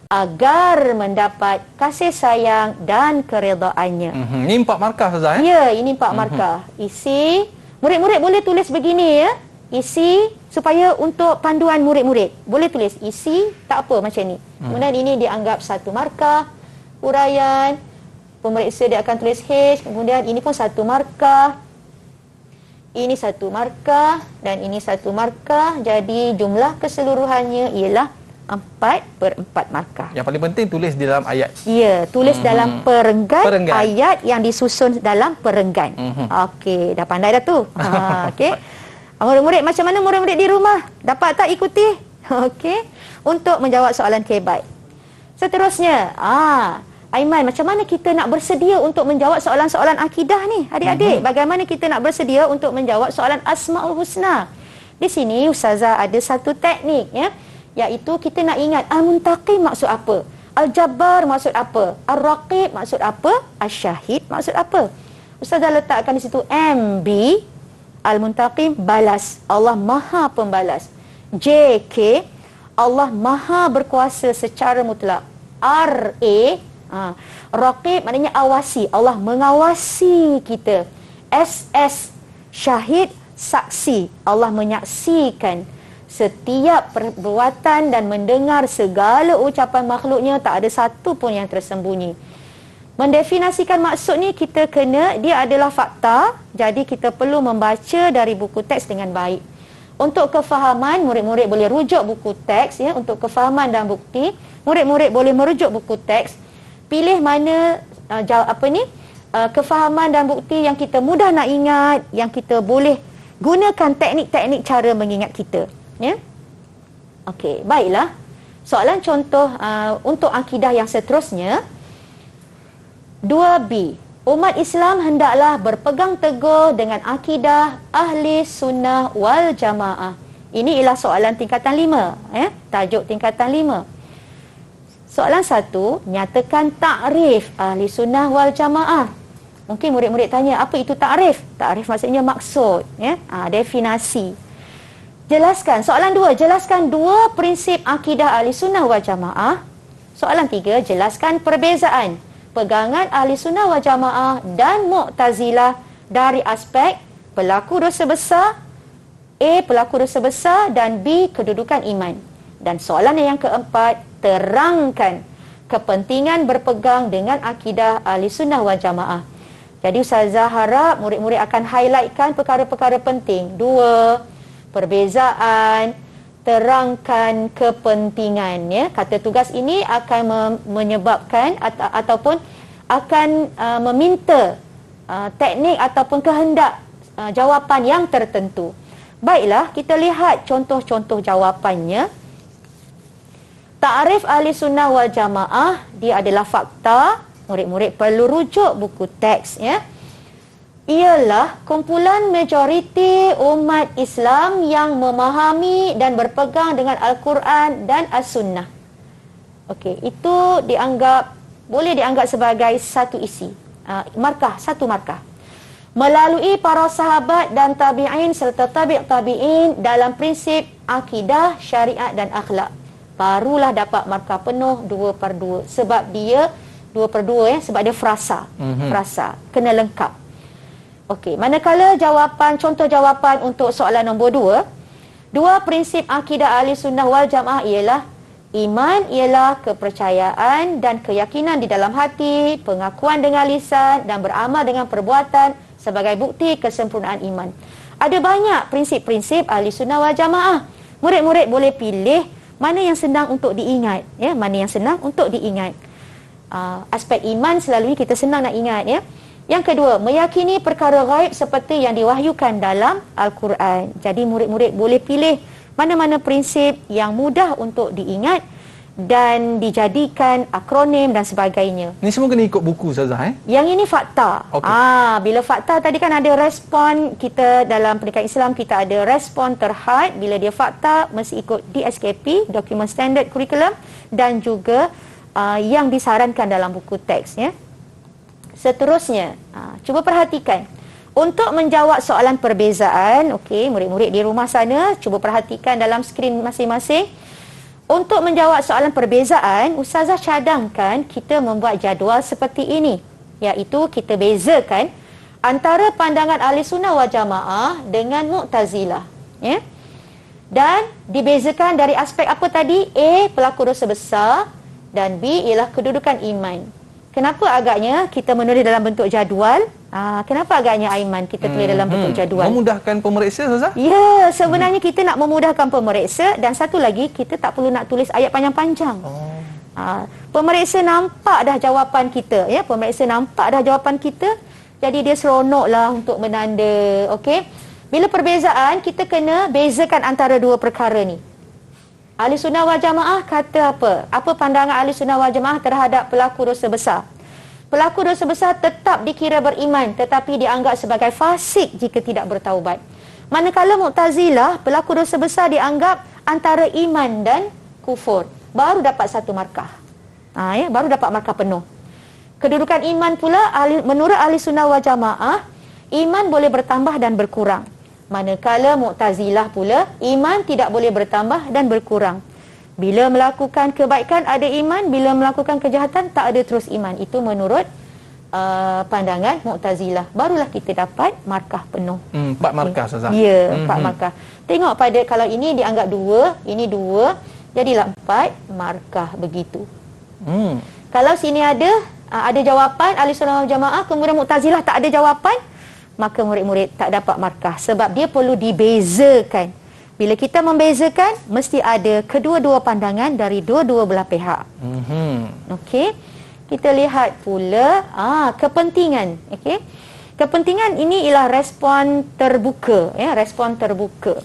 agar mendapat kasih sayang dan keredaannya. Ini 4 markah, Ustazah, ya? Ya, ini 4 markah. Isi, murid-murid boleh tulis begini, ya. Isi supaya untuk panduan murid-murid. Boleh tulis isi, tak apa macam ni. Kemudian ini dianggap 1 markah. Huraian, pemeriksa dia akan tulis H. Kemudian ini pun 1 markah. Ini 1 markah dan ini 1 markah. Jadi jumlah keseluruhannya ialah 4/4 markah. Yang paling penting tulis di dalam ayat. Ya, tulis dalam perenggan, ayat yang disusun dalam perenggan. Okey, dah pandai dah tu. Okey. Murid-murid, macam mana murid-murid di rumah? Dapat tak ikuti? Okey. Untuk menjawab soalan kebat. Seterusnya, Aiman, macam mana kita nak bersedia untuk menjawab soalan-soalan akidah ni? Adik-adik, bagaimana kita nak bersedia untuk menjawab soalan Asmaul Husna? Di sini Ustazah ada 1 teknik, ya. Iaitu kita nak ingat Al-Muntaqim maksud apa? Al-Jabbar maksud apa? Al-Raqib maksud apa? Al-Syahid maksud apa? Ustazah letakkan di situ MB, Al-Muntaqim, balas. Allah Maha Pembalas. JK, Allah Maha Berkuasa secara mutlak. RA, Raqib maknanya awasi. Allah mengawasi kita. SS, Syahid, saksi. Allah menyaksikan setiap perbuatan dan mendengar segala ucapan makhluknya. Tak ada satu pun yang tersembunyi. Mendefinisikan maksud ni kita kena, dia adalah fakta, jadi kita perlu membaca dari buku teks dengan baik. Untuk kefahaman, murid-murid boleh rujuk buku teks, ya. Untuk kefahaman dan bukti, murid-murid boleh merujuk buku teks. Pilih mana kefahaman dan bukti yang kita mudah nak ingat, yang kita boleh gunakan teknik-teknik cara mengingat kita, ya. Okey, baiklah. Soalan contoh untuk akidah yang seterusnya. 2B. Umat Islam hendaklah berpegang teguh dengan akidah ahli sunnah wal jamaah. Ini ialah soalan tingkatan 5, tajuk tingkatan 5. Soalan 1, nyatakan takrif ahli sunnah wal jamaah. Mungkin murid-murid tanya, apa itu takrif? Takrif maksudnya maksud, ya. Definisi. Jelaskan. Soalan 2, jelaskan 2 prinsip akidah ahli sunnah wal jamaah. Soalan 3, jelaskan perbezaan pegangan ahli sunnah wal jamaah dan Mu'tazilah dari aspek pelaku dosa besar, A, pelaku dosa besar, dan B, kedudukan iman. Dan soalan yang keempat, terangkan kepentingan berpegang dengan akidah ahli sunnah wal jamaah. Jadi Ustazah harap murid-murid akan highlightkan perkara-perkara penting. 2, perbezaan, terangkan kepentingan, ya. Kata tugas ini akan menyebabkan ataupun akan meminta teknik ataupun kehendak jawapan yang tertentu. Baiklah, kita lihat contoh-contoh jawapannya. Ta'rif ahli sunnah wal jamaah, dia adalah fakta. Murid-murid perlu rujuk buku teks, ya. Ialah kumpulan majoriti umat Islam yang memahami dan berpegang dengan Al-Quran dan As-Sunnah. Okey, itu boleh dianggap sebagai satu isi, satu markah. Melalui para sahabat dan tabi'in serta tabi'in dalam prinsip akidah, syariat dan akhlak, barulah dapat markah penuh 2/2. Sebab dia 2/2, sebab dia frasa. Frasa kena lengkap. Okey, manakala contoh jawapan untuk soalan nombor 2, dua prinsip akidah ahli sunnah wal jamaah ialah iman ialah kepercayaan dan keyakinan di dalam hati, pengakuan dengan lisan dan beramal dengan perbuatan sebagai bukti kesempurnaan iman. Ada banyak prinsip-prinsip ahli sunnah wal jamaah. Murid-murid boleh pilih mana yang senang untuk diingat, ya, mana yang senang untuk diingat. Aspek iman selalunya kita senang nak ingat, ya. Yang kedua, meyakini perkara ghaib seperti yang diwahyukan dalam Al-Quran. Jadi murid-murid boleh pilih mana-mana prinsip yang mudah untuk diingat dan dijadikan akronim dan sebagainya. Ni semua kena ikut buku, Ustazah, Yang ini fakta. Okey. Bila fakta tadi kan ada respon, kita dalam pendidikan Islam kita ada respon terhad. Bila dia fakta mesti ikut DSKP, Document Standard Curriculum, dan juga yang disarankan dalam buku teks, ya. Seterusnya, cuba perhatikan. Untuk menjawab soalan perbezaan, okey, murid-murid di rumah sana, cuba perhatikan dalam skrin masing-masing. Untuk menjawab soalan perbezaan, Ustazah cadangkan kita membuat jadual seperti ini, iaitu kita bezakan antara pandangan ahli sunnah wal jamaah dengan Mu'tazilah, ya. Dan dibezakan dari aspek apa tadi? A, pelaku dosa besar, dan B ialah kedudukan iman. Kenapa agaknya kita menulis dalam bentuk jadual? Kenapa agaknya Aiman kita tulis dalam bentuk jadual? Memudahkan pemeriksa, Ustazah? Ya, sebenarnya kita nak memudahkan pemeriksa, dan satu lagi kita tak perlu nak tulis ayat panjang-panjang. Pemeriksa nampak dah jawapan kita, ya. Pemeriksa nampak dah jawapan kita, jadi dia seronoklah untuk menanda, okey. Bila perbezaan, kita kena bezakan antara dua perkara ni. Ahli sunnah wal jamaah kata apa? Apa pandangan ahli sunnah wal jamaah terhadap pelaku dosa besar? Pelaku dosa besar tetap dikira beriman, tetapi dianggap sebagai fasik jika tidak bertaubat. Manakala Mu'tazilah, pelaku dosa besar dianggap antara iman dan kufur. Baru dapat satu markah. Baru dapat markah penuh. Kedudukan iman pula, menurut ahli sunnah wal jamaah, iman boleh bertambah dan berkurang. Manakala Mu'tazilah pula, iman tidak boleh bertambah dan berkurang. Bila melakukan kebaikan ada iman, bila melakukan kejahatan tak ada terus iman. Itu menurut pandangan Mu'tazilah. Barulah kita dapat markah penuh. 4 markah, Ustazah? Ya, 4 markah. Tengok pada, kalau ini dianggap 2, ini 2, jadilah 4 markah begitu. Kalau sini ada jawapan ahli sunnah wal jamaah, kemudian Mu'tazilah tak ada jawapan, maka murid-murid tak dapat markah. Sebab dia perlu dibezakan. Bila kita membezakan, mesti ada kedua-dua pandangan dari dua-dua belah pihak. Okey. Kita lihat pula kepentingan. Okey. Kepentingan ini ialah respon terbuka, ya, respon terbuka.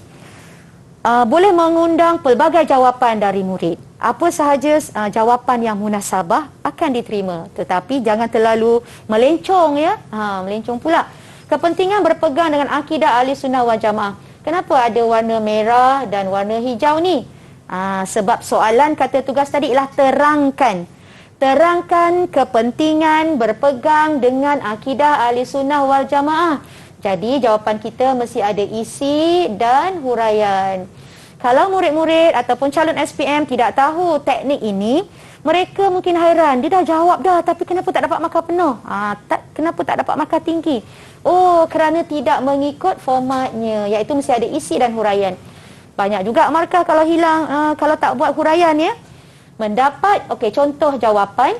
Boleh mengundang pelbagai jawapan dari murid. Apa sahaja jawapan yang munasabah akan diterima, tetapi jangan terlalu melencong, ya. Melencong pula. Kepentingan berpegang dengan akidah ahli sunnah wal jamaah. Kenapa ada warna merah dan warna hijau ni? Sebab soalan kata tugas tadi ialah terangkan kepentingan berpegang dengan akidah ahli sunnah wal jamaah. Jadi jawapan kita mesti ada isi dan huraian. Kalau murid-murid ataupun calon SPM tidak tahu teknik ini, mereka mungkin hairan, dia dah jawab dah tapi kenapa tak dapat markah penuh? Kenapa tak dapat markah tinggi? Oh, kerana tidak mengikut formatnya, iaitu mesti ada isi dan huraian. Banyak juga markah kalau hilang, kalau tak buat huraian, ya. Mendapat, contoh jawapan.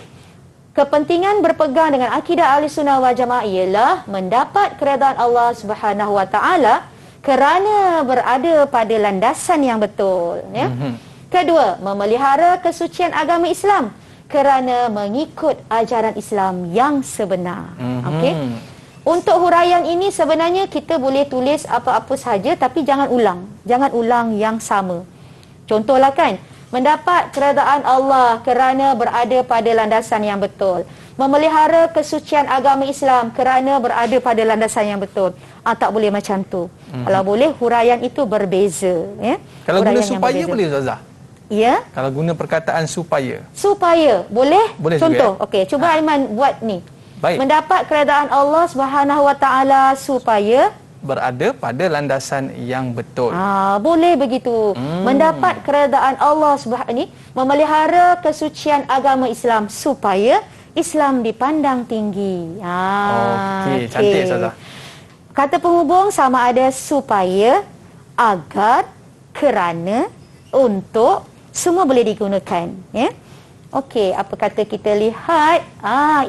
Kepentingan berpegang dengan akidah ahli sunnah wal jamaah ialah mendapat keredaan Allah Subhanahu wa taala kerana berada pada landasan yang betul, ya. Kedua, memelihara kesucian agama Islam kerana mengikut ajaran Islam yang sebenar. Okey. Untuk huraian ini sebenarnya kita boleh tulis apa-apa sahaja tapi jangan ulang. Jangan ulang yang sama. Contohlah kan, mendapat keredaan Allah kerana berada pada landasan yang betul. Memelihara kesucian agama Islam kerana berada pada landasan yang betul. Tak boleh macam tu. Kalau boleh, huraian itu berbeza. Ya? Kalau huraian guna supaya boleh Ustazah? Ya. Kalau guna perkataan supaya. Supaya, boleh? Boleh contoh. juga, ya? Okey, cuba Aiman buat ni. Baik. Mendapat keredaan Allah Subhanahu Wa Taala supaya Berada pada landasan yang betul. boleh begitu. Mendapat keredaan Allah Subhanahu ni memelihara kesucian agama Islam supaya Islam dipandang tinggi. Okey, cantik Ustazah. Kata penghubung sama ada supaya, agar, kerana, untuk, semua boleh digunakan, ya. Okey, apa kata kita lihat?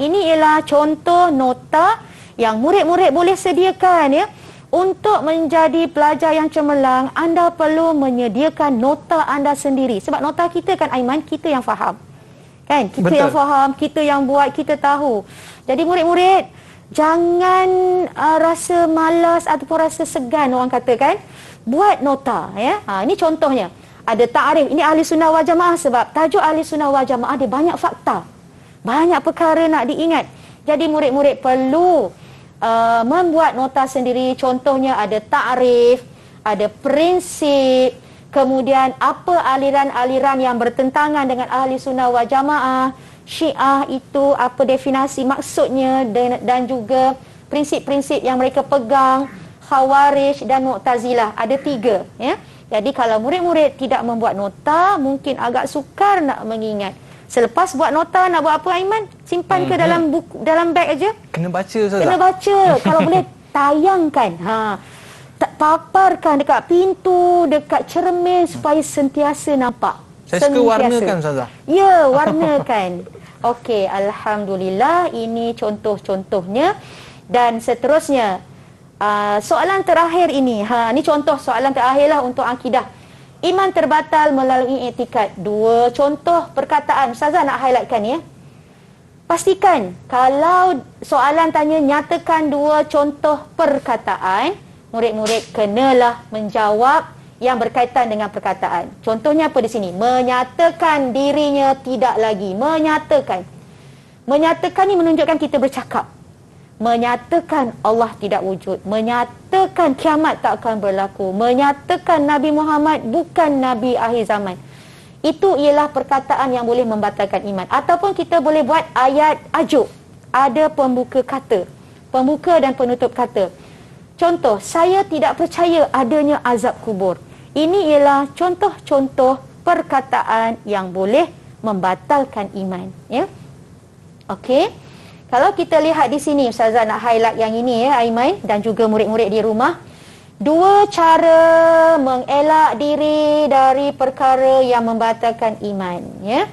Ini ialah contoh nota yang murid-murid boleh sediakan, ya. Untuk menjadi pelajar yang cemerlang, anda perlu menyediakan nota anda sendiri. Sebab nota kita kan, Aiman, kita yang faham. Kan? Kita Betul. yang faham, kita yang buat, kita tahu. Jadi murid-murid, jangan rasa malas ataupun rasa segan, orang kata kan. Buat nota, ya. Ini contohnya. Ada ta'rif. Ini ahli sunnah wal jamaah sebab tajuk ahli sunnah wal jamaah dia banyak fakta. Banyak perkara nak diingat. Jadi murid-murid perlu membuat nota sendiri. Contohnya ada ta'rif, ada prinsip, kemudian apa aliran-aliran yang bertentangan dengan ahli sunnah wal jamaah. Syiah itu apa definisi maksudnya dan juga prinsip-prinsip yang mereka pegang. Khawarij dan Mu'tazilah. Ada 3, ya. Jadi kalau murid-murid tidak membuat nota, mungkin agak sukar nak mengingat. Selepas buat nota, nak buat apa Aiman? Simpan ke dalam buku, dalam beg aja? Kena baca Ustazah. Kena baca. Kalau boleh tayangkan. Paparkan dekat pintu, dekat cermin supaya sentiasa nampak. Saya suka warnakan Ustazah. Ya, warnakan. Okey, alhamdulillah ini contoh-contohnya dan seterusnya. Soalan terakhir ini, ini contoh soalan terakhirlah untuk akidah. Iman terbatal melalui iktikad. 2 contoh perkataan. Ustazah nak highlightkan ya. Pastikan kalau soalan tanya nyatakan 2 contoh perkataan, murid-murid kenalah menjawab yang berkaitan dengan perkataan. Contohnya apa di sini? Menyatakan dirinya tidak lagi. Menyatakan. Menyatakan ni menunjukkan kita bercakap. Menyatakan Allah tidak wujud, menyatakan kiamat tak akan berlaku, menyatakan Nabi Muhammad bukan Nabi akhir zaman. Itu ialah perkataan yang boleh membatalkan iman. Ataupun kita boleh buat ayat ajuk. Ada pembuka kata, pembuka dan penutup kata. Contoh, saya tidak percaya adanya azab kubur. Ini ialah contoh-contoh perkataan yang boleh membatalkan iman, ya. Okey. Kalau kita lihat di sini, Ustazah nak highlight yang ini ya, Aiman dan juga murid-murid di rumah. 2 cara mengelak diri dari perkara yang membatalkan iman, ya.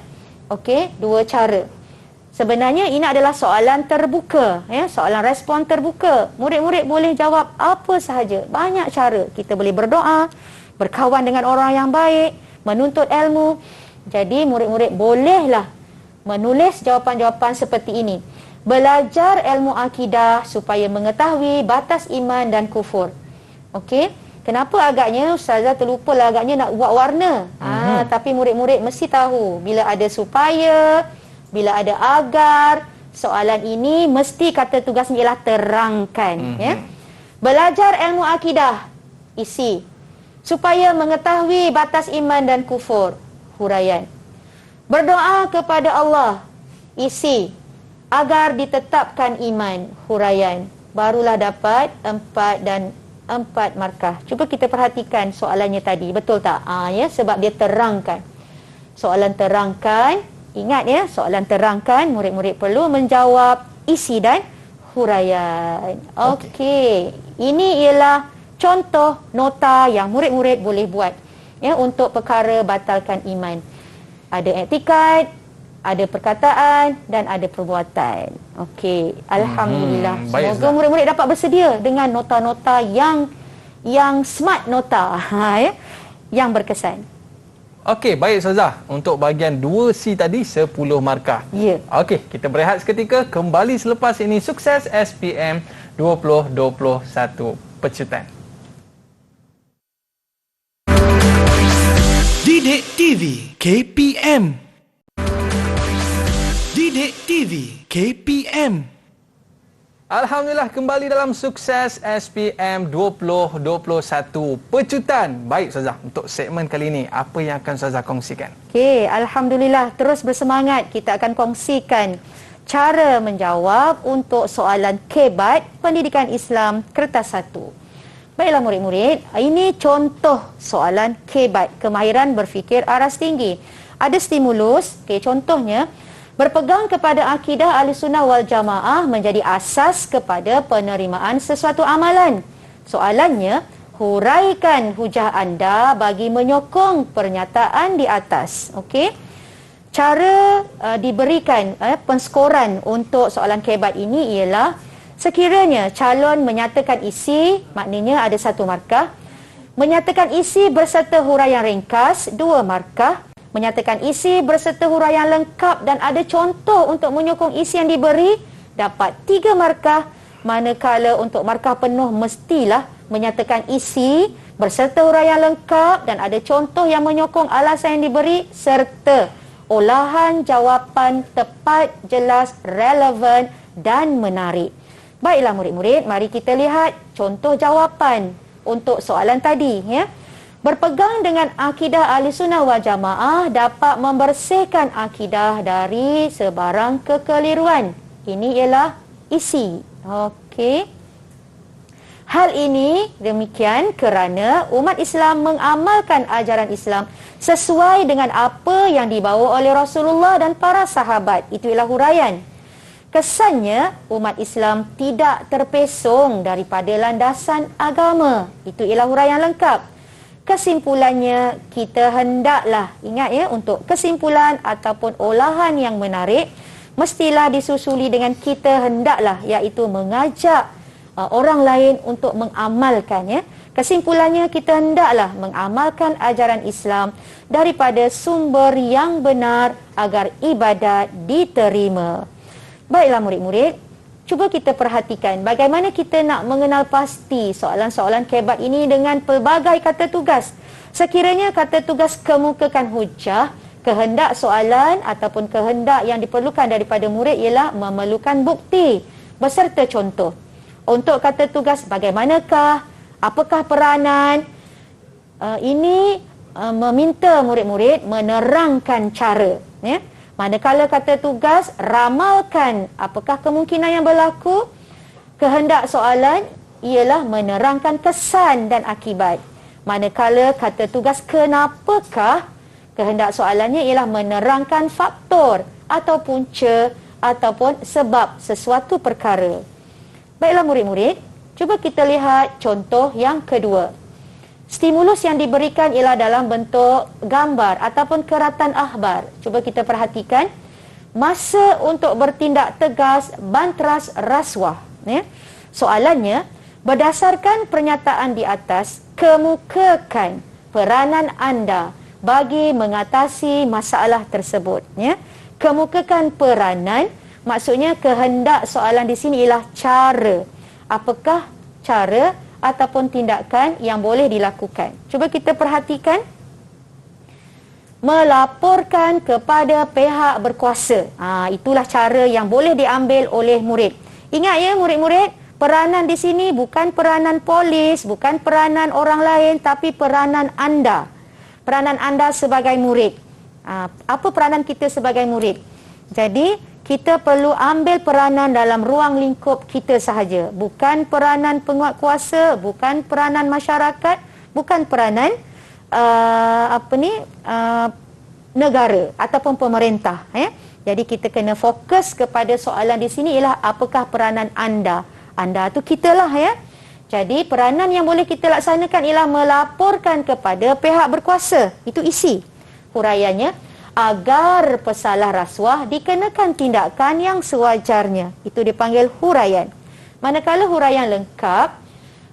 Okey, 2 cara. Sebenarnya ini adalah soalan terbuka, ya, soalan respon terbuka. Murid-murid boleh jawab apa sahaja. Banyak cara. Kita boleh berdoa, berkawan dengan orang yang baik, menuntut ilmu. Jadi murid-murid bolehlah menulis jawapan-jawapan seperti ini. Belajar ilmu akidah supaya mengetahui batas iman dan kufur. Okey. Kenapa agaknya Ustazah terlupalah agaknya nak buat warna. Tapi murid-murid mesti tahu bila ada supaya, bila ada agar, soalan ini mesti kata tugasnya ialah terangkan, ya. Belajar ilmu akidah, isi. Supaya mengetahui batas iman dan kufur, huraian. Berdoa kepada Allah, isi. Agar ditetapkan iman, huraian. Barulah dapat 4 dan 4 markah. Cuba kita perhatikan soalannya tadi, betul tak? Ya, sebab dia terangkan. Soalan terangkan, ingat ya, soalan terangkan, murid-murid perlu menjawab isi dan huraian. Okey. Ini ialah contoh nota yang murid-murid boleh buat ya untuk perkara batalkan iman. Ada iktikad, ada perkataan dan ada perbuatan. Okey, alhamdulillah. Semoga murid-murid dapat bersedia dengan nota-nota yang smart nota, ya, yang berkesan. Okey, baik Ustazah. Untuk bahagian 2C tadi 10 markah. Ya. Okey, kita berehat seketika, kembali selepas ini. Sukses SPM 2021 pecutan. Didik TV KPM. Didik TV KPM. Alhamdulillah, kembali dalam Sukses SPM 2021 pecutan. Baik Ustazah, untuk segmen kali ini apa yang akan Ustazah kongsikan? Okey, Alhamdulillah, terus bersemangat. Kita akan kongsikan cara menjawab untuk soalan KEBAT Pendidikan Islam Kertas 1. Baiklah murid-murid, ini contoh soalan KEBAT, kemahiran berfikir aras tinggi. Ada stimulus, contohnya, berpegang kepada akidah Ahlussunnah wal Jamaah menjadi asas kepada penerimaan sesuatu amalan. Soalannya, huraikan hujah anda bagi menyokong pernyataan di atas. Okey. Cara diberikan penskoran untuk soalan KEBAT ini ialah sekiranya calon menyatakan isi, maknanya ada 1 markah. Menyatakan isi berserta huraian ringkas, 2 markah. Menyatakan isi berserta huraian lengkap dan ada contoh untuk menyokong isi yang diberi, dapat 3 markah. Manakala untuk markah penuh mestilah menyatakan isi berserta huraian lengkap dan ada contoh yang menyokong alasan yang diberi serta olahan jawapan tepat, jelas, relevan dan menarik. Baiklah murid-murid, mari kita lihat contoh jawapan untuk soalan tadi, ya. Berpegang dengan akidah Ahlussunnah wal Jamaah dapat membersihkan akidah dari sebarang kekeliruan. Ini ialah isi. Okey. Hal ini demikian kerana umat Islam mengamalkan ajaran Islam sesuai dengan apa yang dibawa oleh Rasulullah dan para sahabat. Itu ialah huraian. Kesannya, umat Islam tidak terpesong daripada landasan agama. Itu ialah huraian lengkap. Kesimpulannya, kita hendaklah, ingat ya, untuk kesimpulan ataupun olahan yang menarik, mestilah disusuli dengan kita hendaklah, iaitu mengajak orang lain untuk mengamalkan, ya. Kesimpulannya, kita hendaklah mengamalkan ajaran Islam daripada sumber yang benar agar ibadat diterima. Baiklah murid-murid, cuba kita perhatikan bagaimana kita nak mengenal pasti soalan-soalan KEBAT ini dengan pelbagai kata tugas. Sekiranya kata tugas kemukakan hujah, kehendak soalan ataupun kehendak yang diperlukan daripada murid ialah memerlukan bukti beserta contoh. Untuk kata tugas, bagaimanakah, apakah peranan, ini meminta murid-murid menerangkan cara, ya. Manakala kata tugas, ramalkan apakah kemungkinan yang berlaku. Kehendak soalan ialah menerangkan kesan dan akibat. Manakala kata tugas kenapakah, kehendak soalannya ialah menerangkan faktor atau punca ataupun sebab sesuatu perkara. Baiklah murid-murid, cuba kita lihat contoh yang kedua. Stimulus yang diberikan ialah dalam bentuk gambar ataupun keratan akhbar. Cuba kita perhatikan. Masa untuk bertindak tegas bantras rasuah. Ya. Soalannya, berdasarkan pernyataan di atas, kemukakan peranan anda bagi mengatasi masalah tersebut. Ya. Kemukakan peranan, maksudnya kehendak soalan di sini ialah cara. Apakah cara ataupun tindakan yang boleh dilakukan. Cuba kita perhatikan. Melaporkan kepada pihak berkuasa. Itulah cara yang boleh diambil oleh murid. Ingat ya murid-murid, peranan di sini bukan peranan polis, bukan peranan orang lain, tapi peranan anda. Peranan anda sebagai murid. Apa peranan kita sebagai murid? Jadi, kita perlu ambil peranan dalam ruang lingkup kita sahaja. Bukan peranan penguatkuasa, bukan peranan masyarakat, bukan peranan negara ataupun pemerintah. Jadi kita kena fokus kepada soalan di sini ialah apakah peranan anda. Anda tu kita lah, ya. Jadi peranan yang boleh kita laksanakan ialah melaporkan kepada pihak berkuasa. Itu isi huraiannya. Agar pesalah rasuah dikenakan tindakan yang sewajarnya. Itu dipanggil huraian. Manakala huraian lengkap,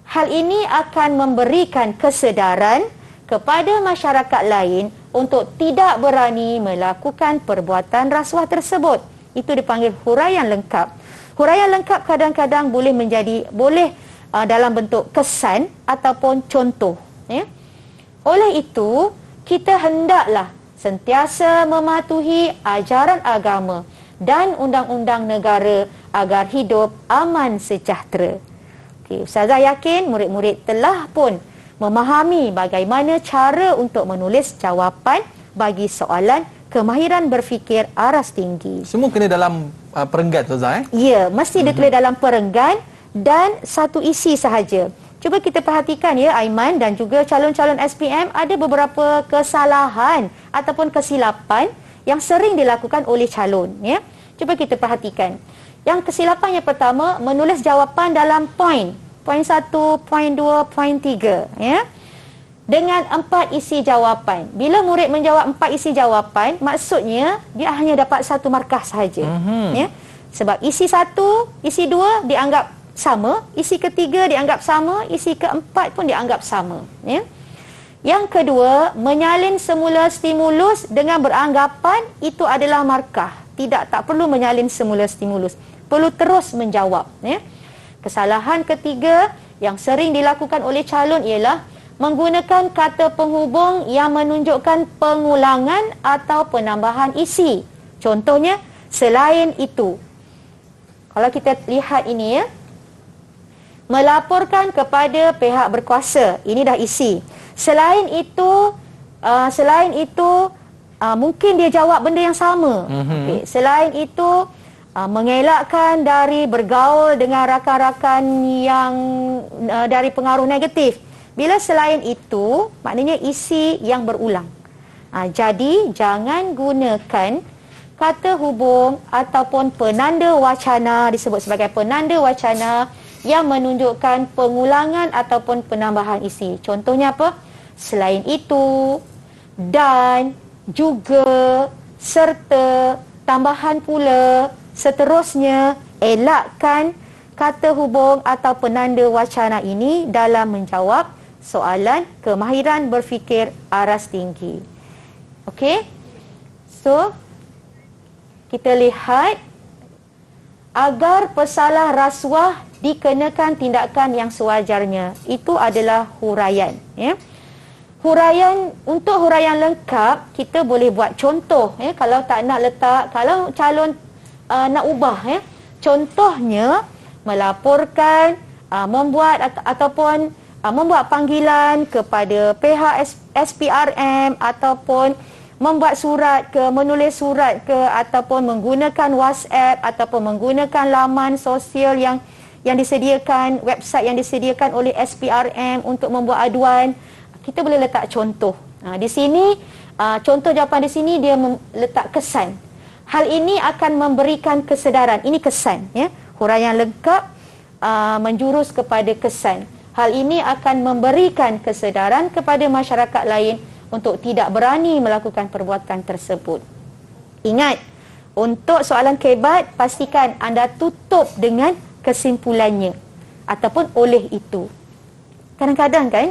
hal ini akan memberikan kesedaran kepada masyarakat lain untuk tidak berani melakukan perbuatan rasuah tersebut. Itu dipanggil huraian lengkap. Huraian lengkap kadang-kadang boleh dalam bentuk kesan ataupun contoh. Ya. Oleh itu, kita hendaklah sentiasa mematuhi ajaran agama dan undang-undang negara agar hidup aman sejahtera. Okey, Ustazah yakin murid-murid telah pun memahami bagaimana cara untuk menulis jawapan bagi soalan kemahiran berfikir aras tinggi. Semua kena dalam perenggan Ustazah Ya, mesti ditulis dalam perenggan dan satu isi sahaja. Cuba kita perhatikan ya Aiman dan juga calon-calon SPM, ada beberapa kesalahan ataupun kesilapan yang sering dilakukan oleh calon ya. Cuba kita perhatikan. Yang kesilapan yang pertama, menulis jawapan dalam poin 1, poin 2, poin 3 ya. Dengan 4 isi jawapan. Bila murid menjawab 4 isi jawapan, maksudnya dia hanya dapat 1 markah sahaja. Ya. Sebab isi 1, isi 2 dianggap sama, isi ketiga dianggap sama, isi keempat pun dianggap sama. Ya. Yang kedua, menyalin semula stimulus dengan beranggapan itu adalah markah. Tak perlu menyalin semula stimulus. Perlu terus menjawab. Ya. Kesalahan ketiga yang sering dilakukan oleh calon ialah menggunakan kata penghubung yang menunjukkan pengulangan atau penambahan isi. Contohnya, selain itu. Kalau kita lihat ini ya, melaporkan kepada pihak berkuasa. Ini dah isi. Selain itu, mungkin dia jawab benda yang sama. Okay. Selain itu, mengelakkan dari bergaul dengan rakan-rakan yang dari pengaruh negatif. Bila selain itu, maknanya isi yang berulang. Jadi, jangan gunakan kata hubung ataupun penanda wacana, disebut sebagai penanda wacana yang menunjukkan pengulangan ataupun penambahan isi. Contohnya apa? Selain itu, dan, juga, serta, tambahan pula, seterusnya. Elakkan kata hubung atau penanda wacana ini dalam menjawab soalan kemahiran berfikir aras tinggi. Okey? So, kita lihat agar pesalah rasuah dikenakan tindakan yang sewajarnya. Itu adalah huraian. Ya. Untuk huraian lengkap, kita boleh buat contoh. Ya. Kalau tak nak letak, kalau calon nak ubah. Ya. Contohnya, melaporkan, membuat panggilan kepada pihak SPRM ataupun menulis surat ke ataupun menggunakan WhatsApp ataupun menggunakan laman sosial yang disediakan, website yang disediakan oleh SPRM untuk membuat aduan. Kita boleh letak contoh. Di sini contoh jawapan di sini dia letak kesan. Hal ini akan memberikan kesedaran. Ini kesan ya. Huraian lengkap menjurus kepada kesan. Hal ini akan memberikan kesedaran kepada masyarakat lain untuk tidak berani melakukan perbuatan tersebut. Ingat, untuk soalan kebat, pastikan anda tutup dengan kesimpulannya ataupun oleh itu. Kadang-kadang kan,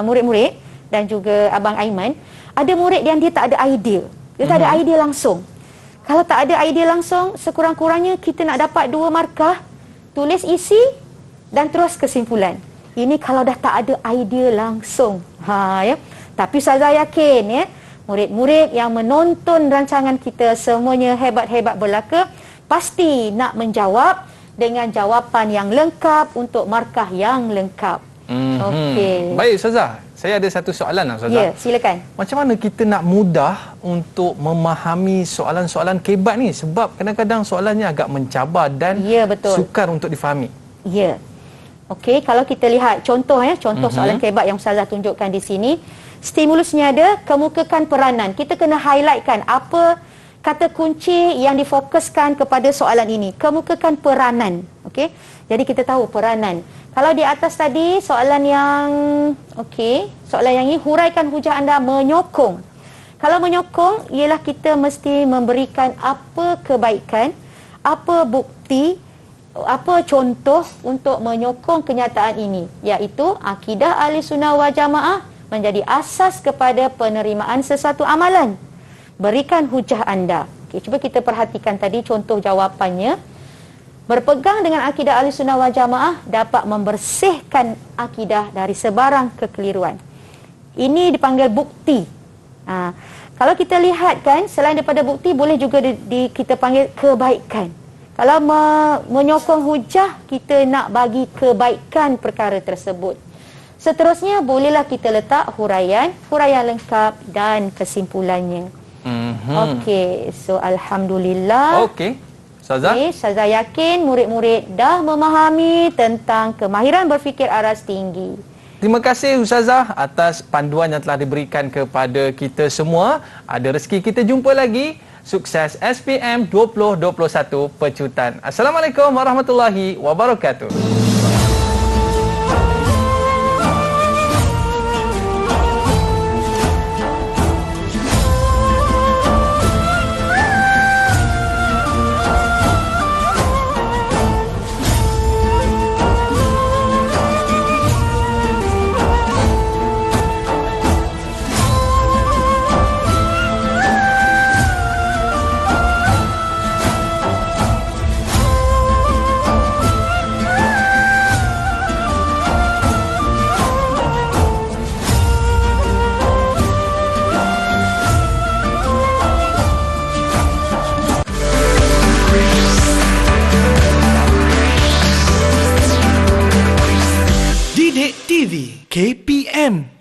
murid-murid dan juga Abang Aiman, ada murid yang dia tak ada idea. Dia tak ada idea langsung. Kalau tak ada idea langsung, sekurang-kurangnya kita nak dapat 2 markah, tulis isi dan terus kesimpulan. Ini kalau dah tak ada idea langsung. Ya. Tapi Ustazah yakin ya, murid-murid yang menonton rancangan kita semuanya hebat-hebat belaka, pasti nak menjawab dengan jawapan yang lengkap untuk markah yang lengkap. Okey. Baik Ustazah, saya ada satu soalan Ustazah. Ya, silakan. Macam mana kita nak mudah untuk memahami soalan-soalan kebat ni? Sebab kadang-kadang soalannya agak mencabar dan sukar untuk difahami. Ya. Okey, kalau kita lihat contoh soalan kebat yang Ustazah tunjukkan di sini, stimulusnya ada, kemukakan peranan. Kita kena highlightkan apa kata kunci yang difokuskan kepada soalan ini. Kemukakan peranan. Okey. Jadi kita tahu peranan. Kalau di atas tadi soalan yang ini huraikan hujah anda menyokong. Kalau menyokong ialah kita mesti memberikan apa kebaikan, apa bukti, apa contoh untuk menyokong kenyataan ini, iaitu akidah Ahlussunnah wal Jamaah menjadi asas kepada penerimaan sesuatu amalan. Berikan hujah anda. Okey, cuba kita perhatikan tadi contoh jawapannya. Berpegang dengan akidah Ahlussunnah wal Jamaah dapat membersihkan akidah dari sebarang kekeliruan. Ini dipanggil bukti. Kalau kita lihat kan, selain daripada bukti, boleh juga kita panggil kebaikan. Kalau menyokong hujah, kita nak bagi kebaikan perkara tersebut. Seterusnya, bolehlah kita letak huraian lengkap dan kesimpulannya. Okey, so alhamdulillah. Okey. Ustazah? Okay, Ustazah yakin murid-murid dah memahami tentang kemahiran berfikir aras tinggi. Terima kasih Ustazah atas panduan yang telah diberikan kepada kita semua. Ada rezeki kita jumpa lagi. Sukses SPM 2021 Pecutan. Assalamualaikum warahmatullahi wabarakatuh. Didik TV KPM